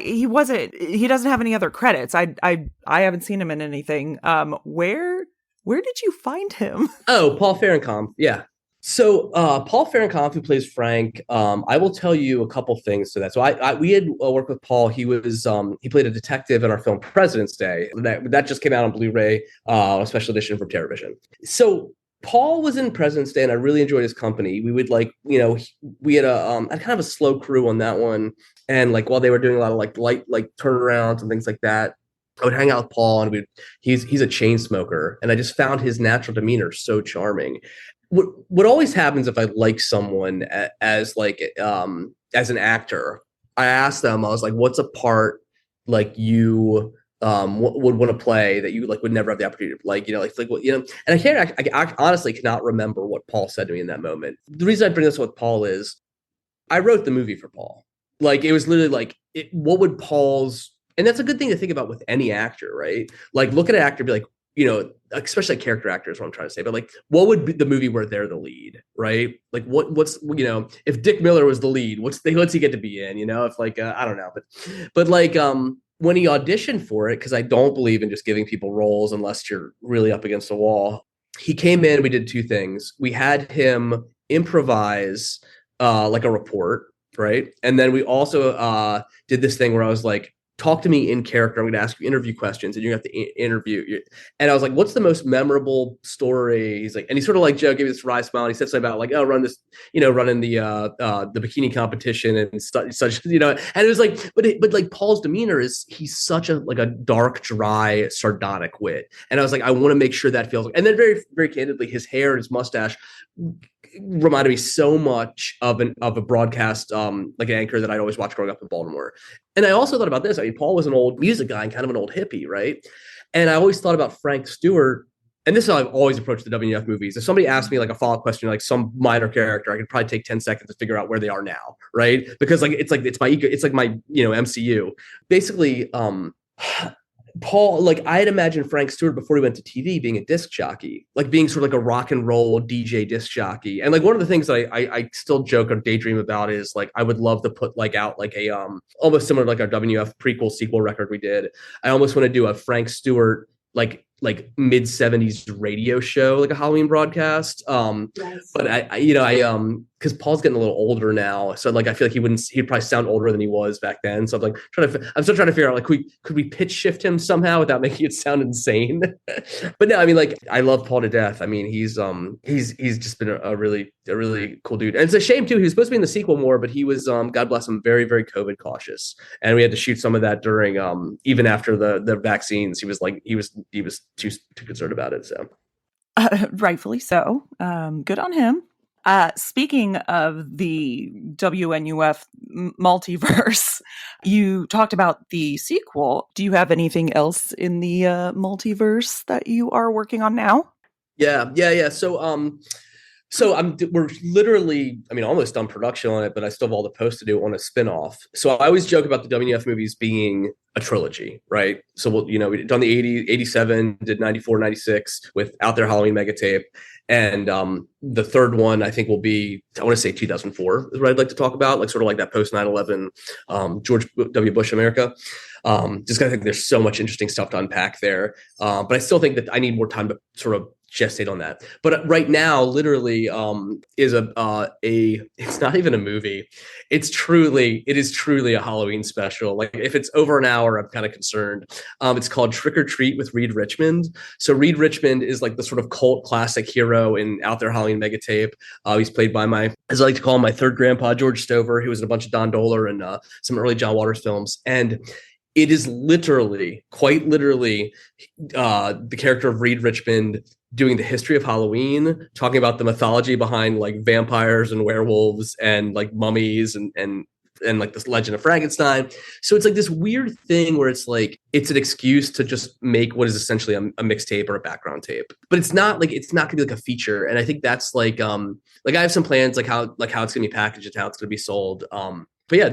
he doesn't have any other credits. I haven't seen him in anything. Where did you find him? Oh, Paul Fahrenkampf. Yeah. So Paul Fahrenkampf, who plays Frank, I will tell you a couple things to that. So we had worked with Paul. He played a detective in our film President's Day. That just came out on Blu-ray, a special edition from TerraVision. So Paul was in President's Day, and I really enjoyed his company. We would we had a kind of a slow crew on that one, and like while they were doing a lot of like light turnarounds and things like that, I would hang out with Paul, and he's a chain smoker, and I just found his natural demeanor so charming. What always happens if I like someone as an actor, I ask them, I was like, what's a part like you would want to play that you like would never have the opportunity to, like, and I honestly cannot remember what Paul said to me in that moment. The reason I bring this up with Paul is I wrote the movie for Paul. Like, it was literally like, what would Paul's, and that's a good thing to think about with any actor, right? Like, look at an actor, be like, especially character actors, what I'm trying to say, but like, what would be the movie where they're the lead, right? Like, what's if Dick Miller was the lead, what's he get to be in? If like, I don't know, but like, when he auditioned for it, because I don't believe in just giving people roles unless you're really up against the wall. He came in, we did two things. We had him improvise like a report, right? And then we also did this thing where I was like, talk to me in character. I'm going to ask you interview questions, and you have to interview. And I was like, what's the most memorable story? He's like, and he sort of like Joe gave me this wry smile. And he said something about like, oh, running the bikini competition and such, and it was like, but like Paul's demeanor is, he's such a dark, dry, sardonic wit. And I was like, I want to make sure that feels like, and then very, very candidly, his hair and his mustache reminded me so much of a broadcast like an anchor that I'd always watch growing up in Baltimore. And I also thought about this. I mean, Paul was an old music guy and kind of an old hippie, right? And I always thought about Frank Stewart. And this is how I've always approached the WNUF movies. If somebody asked me like a follow-up question, like some minor character, I could probably take 10 seconds to figure out where they are now, right? Because it's my MCU. Basically, Paul, like, I had imagined Frank Stewart before he went to TV being a disc jockey, like being sort of like a rock and roll DJ disc jockey. And like one of the things that I still joke or daydream about is like I would love to put like out like a almost similar to like our WNUF prequel sequel record we did. I almost want to do a Frank Stewart like mid 70s radio show, like a Halloween broadcast. Yes. But I because Paul's getting a little older now, so like I feel like he'd probably sound older than he was back then. So I'm still trying to figure out like could we pitch shift him somehow without making it sound insane. But no, I mean, like, I love Paul to death. I mean, he's just been a really cool dude. And it's a shame too, he was supposed to be in the sequel more, but he was God bless him, very, very COVID cautious, and we had to shoot some of that during even after the vaccines. He was too concerned about it. So rightfully so. Good on him. Speaking of the WNUF multiverse, you talked about the sequel. Do you have anything else in the multiverse that you are working on now? Yeah. So we're literally, I mean, almost done production on it, but I still have all the posts to do on a spinoff. So I always joke about the WNUF movies being a trilogy, right? So we done the 80, 87, did 94, 96 with Out There Halloween Mega Tape. And the third one, I think, will be, I want to say 2004 is what I'd like to talk about, like sort of like that post 9/11 George W. Bush America. Just kind of think there's so much interesting stuff to unpack there. But I still think that I need more time to sort of gestate on that. But right now, literally, is it's not even a movie. It is truly a Halloween special. Like, if it's over an hour, I'm kind of concerned. It's called Trick or Treat with Reed Richmond. So Reed Richmond is like the sort of cult classic hero in Out There Halloween Mega Tape. He's played by as I like to call him, my third grandpa, George Stover, who was in a bunch of Don Dohler and some early John Waters films. And it is quite literally, the character of Reed Richmond doing the history of Halloween, talking about the mythology behind like vampires and werewolves and like mummies and like this legend of Frankenstein. So it's like this weird thing where it's like, it's an excuse to just make what is essentially a mixtape or a background tape, but it's not gonna be like a feature. And I think that's like I have some plans, like how it's gonna be packaged and how it's gonna be sold. But yeah,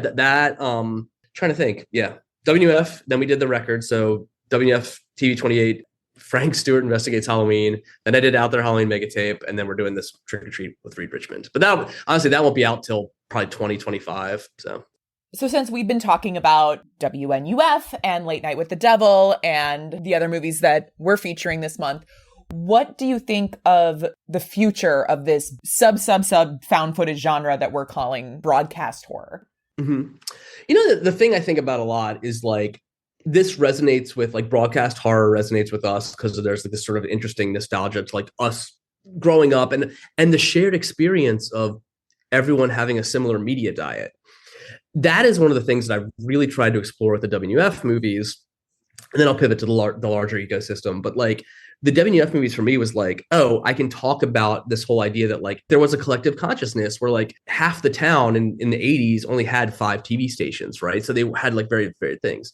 trying to think. Yeah. WNUF, then we did the record. So WNUF TV 28, Frank Stewart Investigates Halloween. Then I did Out There Halloween Mega Tape, and then we're doing this Trick or Treat with Reed Richmond. But that won't be out till probably 2025. So since we've been talking about WNUF and Late Night with the Devil and the other movies that we're featuring this month, what do you think of the future of this sub found footage genre that we're calling broadcast horror? Mm-hmm. The thing I think about a lot is like, this resonates with like broadcast horror resonates with us because there's like this sort of interesting nostalgia to like us growing up and the shared experience of everyone having a similar media diet. That is one of the things that I've really tried to explore with the WNUF movies. And then I'll pivot to the larger ecosystem. But like the WNUF movies for me was like, oh, I can talk about this whole idea that like there was a collective consciousness where like half the town in the 80s only had 5 TV stations, right? So they had like very, very things.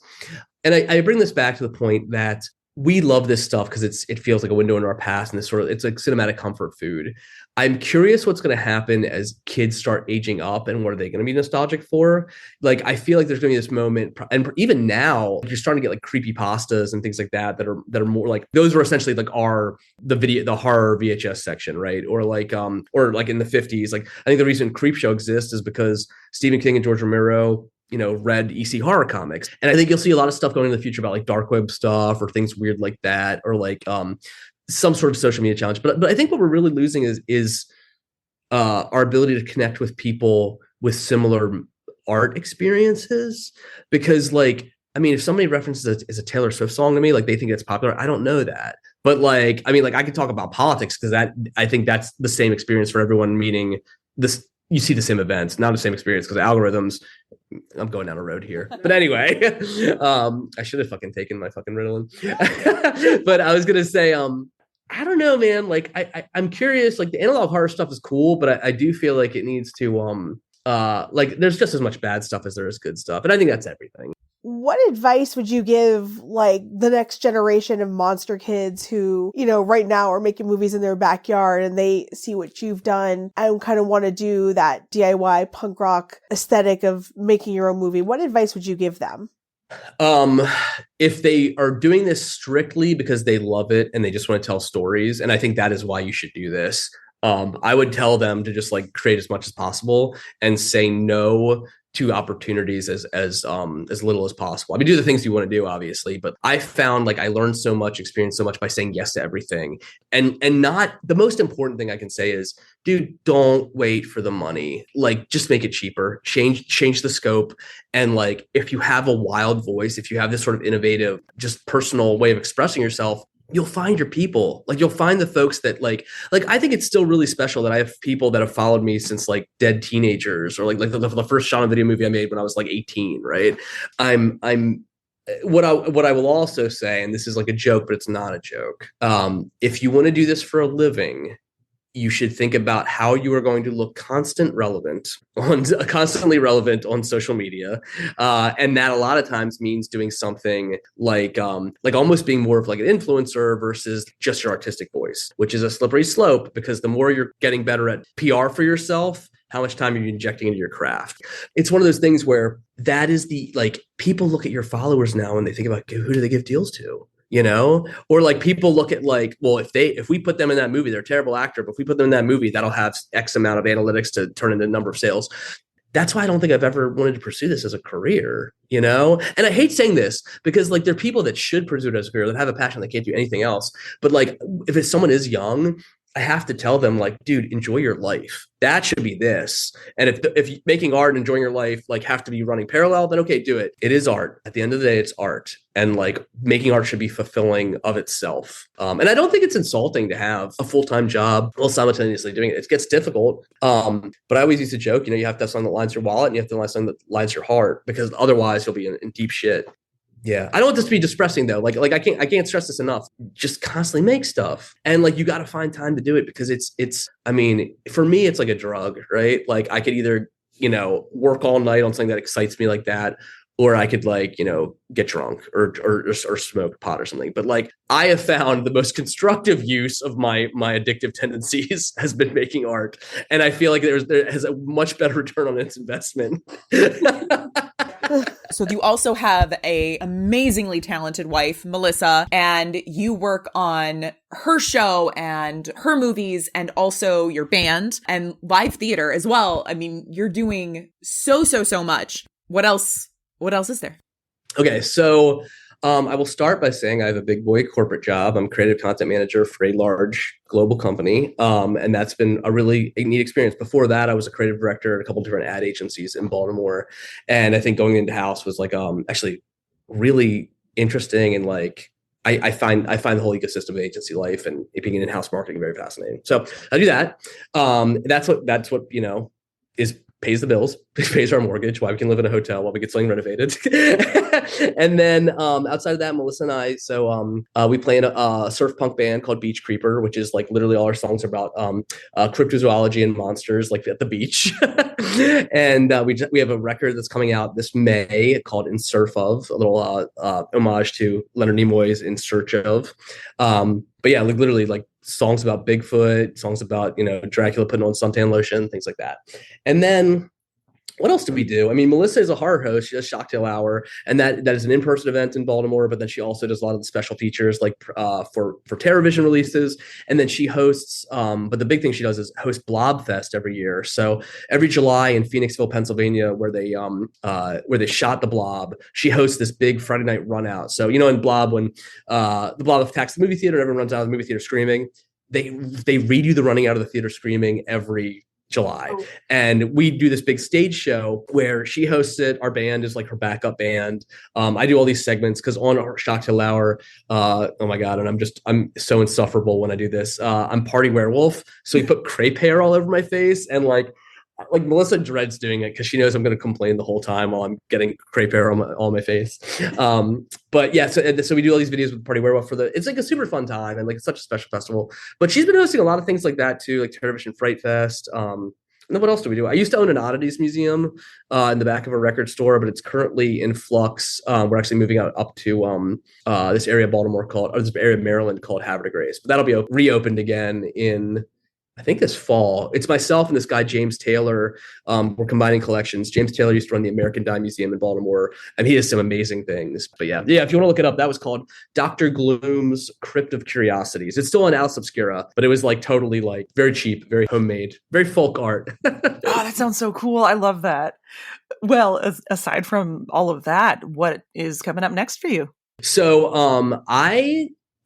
And I bring this back to the point that we love this stuff because it feels like a window into our past, and it's like cinematic comfort food. I'm curious what's going to happen as kids start aging up, and what are they going to be nostalgic for? Like, I feel like there's going to be this moment, and even now you're starting to get like creepy pastas and things like that are more like, those were essentially like the horror VHS section, right? Or like in the 50s, like I think the reason Creepshow exists is because Stephen King and George Romero read EC horror comics. And I think you'll see a lot of stuff going in the future about like dark web stuff or things weird like that, or like some sort of social media challenge. But I think what we're really losing is our ability to connect with people with similar art experiences. Because like, I mean, if somebody references a Taylor Swift song to me, like they think it's popular, I don't know that. But like, I mean, like I could talk about politics because I think that's the same experience for everyone, meaning this, you see the same events, not the same experience, because algorithms, I'm going down a road here. But anyway, I should have fucking taken my fucking Ritalin. But I was going to say, I don't know, man. Like, I'm curious, like the analog horror stuff is cool, but I do feel like it needs to, like there's just as much bad stuff as there is good stuff. And I think that's everything. What advice would you give like the next generation of monster kids who, right now are making movies in their backyard and they see what you've done and kind of want to do that DIY punk rock aesthetic of making your own movie? What advice would you give them? If they are doing this strictly because they love it and they just want to tell stories, and I think that is why you should do this, I would tell them to just like create as much as possible and say no to opportunities as little as possible. I mean, do the things you want to do, obviously, but I found like I learned so much, experienced so much by saying yes to everything. And not the most important thing I can say is, dude, don't wait for the money. Like, just make it cheaper, change the scope. And like, if you have a wild voice, if you have this sort of innovative, just personal way of expressing yourself, you'll find your people. Like, you'll find the folks that like I think it's still really special that I have people that have followed me since like Dead Teenagers, or like the first Shaun video movie I made when I was like 18, right? I'm what I will also say, and this is like a joke, but it's not a joke. If you want to do this for a living, you should think about how you are going to look constantly relevant on social media. And that a lot of times means doing something like almost being more of like an influencer versus just your artistic voice, which is a slippery slope, because the more you're getting better at PR for yourself, how much time are you injecting into your craft? It's one of those things where that is like, people look at your followers now and they think about, who do they give deals to? Or like people look at like, well, if we put them in that movie, they're a terrible actor, but if we put them in that movie, that'll have X amount of analytics to turn into a number of sales. That's why I don't think I've ever wanted to pursue this as a career, And I hate saying this because like there are people that should pursue it as a career, that have a passion, that can't do anything else. But like, if someone is young, I have to tell them like, dude, enjoy your life. That should be this. And if making art and enjoying your life like have to be running parallel, then okay, do it. It is art. At the end of the day, it's art. And like making art should be fulfilling of itself. And I don't think it's insulting to have a full-time job while simultaneously doing it. It gets difficult. But I always used to joke, you have to have something that lines your wallet and you have to have something that lines your heart, because otherwise you'll be in deep shit. Yeah. I don't want this to be depressing though. Like I can't stress this enough. Just constantly make stuff. And like, you got to find time to do it, because I mean, for me, it's like a drug, right? Like I could either, work all night on something that excites me like that, or I could like, get drunk or smoke pot or something. But like, I have found the most constructive use of my addictive tendencies has been making art. And I feel like there has a much better return on its investment. So you also have a amazingly talented wife, Melissa, and you work on her show and her movies and also your band and live theater as well. I mean, you're doing so much. What else is there? Okay, so I will start by saying I have a big boy corporate job. I'm creative content manager for a large global company. And that's been a really neat experience. Before that, I was a creative director at a couple different ad agencies in Baltimore. And I think going into house was like actually really interesting. And like I find the whole ecosystem of agency life and it being in-house marketing very fascinating. So I do that. That's what is pays the bills, pays our mortgage, why we can live in a hotel while we get something renovated. And then outside of that, Melissa and I, we play in a surf punk band called Beach Creeper, which is like literally all our songs are about cryptozoology and monsters, like at the beach. And we have a record that's coming out this May called In Surf Of, a little homage to Leonard Nimoy's In Search Of. But yeah, like literally like songs about Bigfoot, songs about, Dracula putting on suntan lotion, things like that. And then what else do we do? I mean, Melissa is a horror host. She does Shocktail Hour, and that is an in-person event in Baltimore. But then she also does a lot of the special features, like for TerrorVision releases. And then she hosts. But the big thing she does is host Blob Fest every year. So every July in Phoenixville, Pennsylvania, where they shot the Blob, she hosts this big Friday night run out. So in Blob, when the Blob attacks the movie theater, everyone runs out of the movie theater screaming. They redo the running out of the theater screaming every July. And we do this big stage show where she hosts it. Our band is like her backup band. I do all these segments because on our Shocktail Hour, oh my God, and I'm so insufferable when I do this. I'm Party Werewolf. So we put crepe hair all over my face, and like Melissa dreads doing it because she knows I'm going to complain the whole time while I'm getting crepe hair on my face. But yeah, so we do all these videos with Party Werewolf it's like a super fun time, and like it's such a special festival. But she's been hosting a lot of things like that too, like TerrorVision Fright Fest. And then what else do we do? I used to own an oddities museum in the back of a record store, but it's currently in flux. We're actually moving up to this area of Maryland called Havre de Grace. But that'll be reopened again in, I think, this fall. It's myself and this guy, James Taylor. We're combining collections. James Taylor used to run the American Dime Museum in Baltimore, and he does some amazing things. But yeah, if you want to look it up, that was called Dr. Gloom's Crypt of Curiosities. It's still on Alice Obscura, but it was like totally like very cheap, very homemade, very folk art. Oh, that sounds so cool. I love that. Well, aside from all of that, what is coming up next for you? So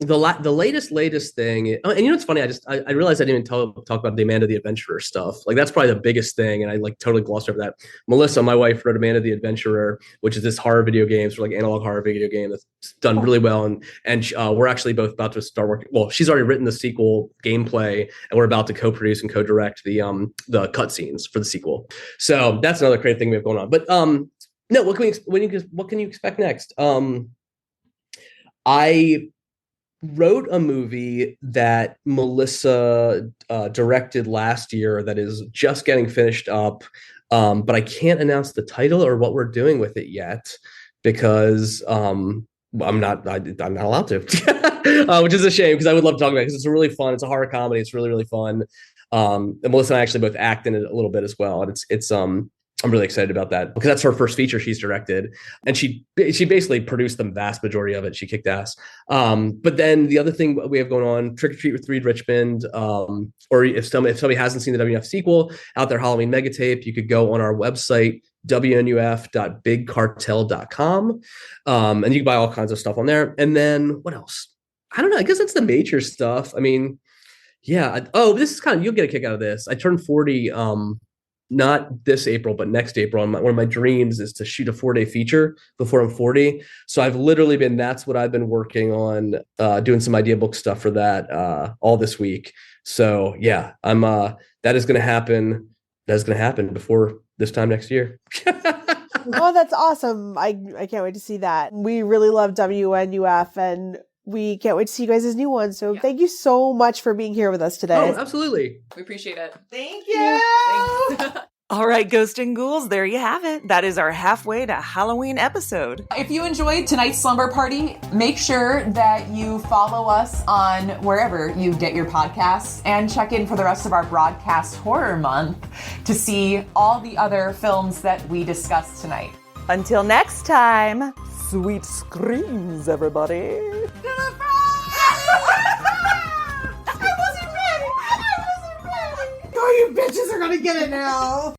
the latest thing, and it's funny, I realized I didn't even talk about the Amanda the Adventurer stuff. Like that's probably the biggest thing, and I like totally glossed over that. Melissa, my wife, wrote Amanda the Adventurer, which is this horror video game, sort of like analog horror video game that's done really well, and we're actually both about to start working. Well, she's already written the sequel gameplay, and we're about to co-produce and co-direct the cutscenes for the sequel. So that's another great thing we have going on. But no, what can you expect next? I wrote a movie that Melissa directed last year that is just getting finished up, but I can't announce the title or what we're doing with it yet because I'm not allowed to, which is a shame because I would love to talk about it because it's it's a horror comedy. It's really, really fun. And Melissa and I actually both act in it a little bit as well, and it's I'm really excited about that because that's her first feature she's directed, and she basically produced the vast majority of it. She kicked ass. But then the other thing we have going on, Trick or Treat with Reed Richmond, or if somebody hasn't seen the WNUF sequel out there, Halloween Mega Tape, you could go on our website, WNUF.bigcartel.com, and you can buy all kinds of stuff on there. And then what else? I don't know. I guess that's the major stuff. I mean, yeah. This is you'll get a kick out of this. I turned 40. Not this April, but next April. And one of my dreams is to shoot a 4-day feature before I'm 40. So that's what I've been working on, doing some idea book stuff for that all this week. So yeah, that is going to happen. That is going to happen before this time next year. Oh, that's awesome. I can't wait to see that. We really love WNUF, and we can't wait to see you guys' new one. So thank you so much for being here with us today. Oh, absolutely. We appreciate it. Thank you. Thanks. All right, Ghost and Ghouls, there you have it. That is our halfway to Halloween episode. If you enjoyed tonight's slumber party, make sure that you follow us on wherever you get your podcasts and check in for the rest of our broadcast horror month to see all the other films that we discussed tonight. Until next time, sweet screams, everybody. Oh, you bitches are gonna get it now.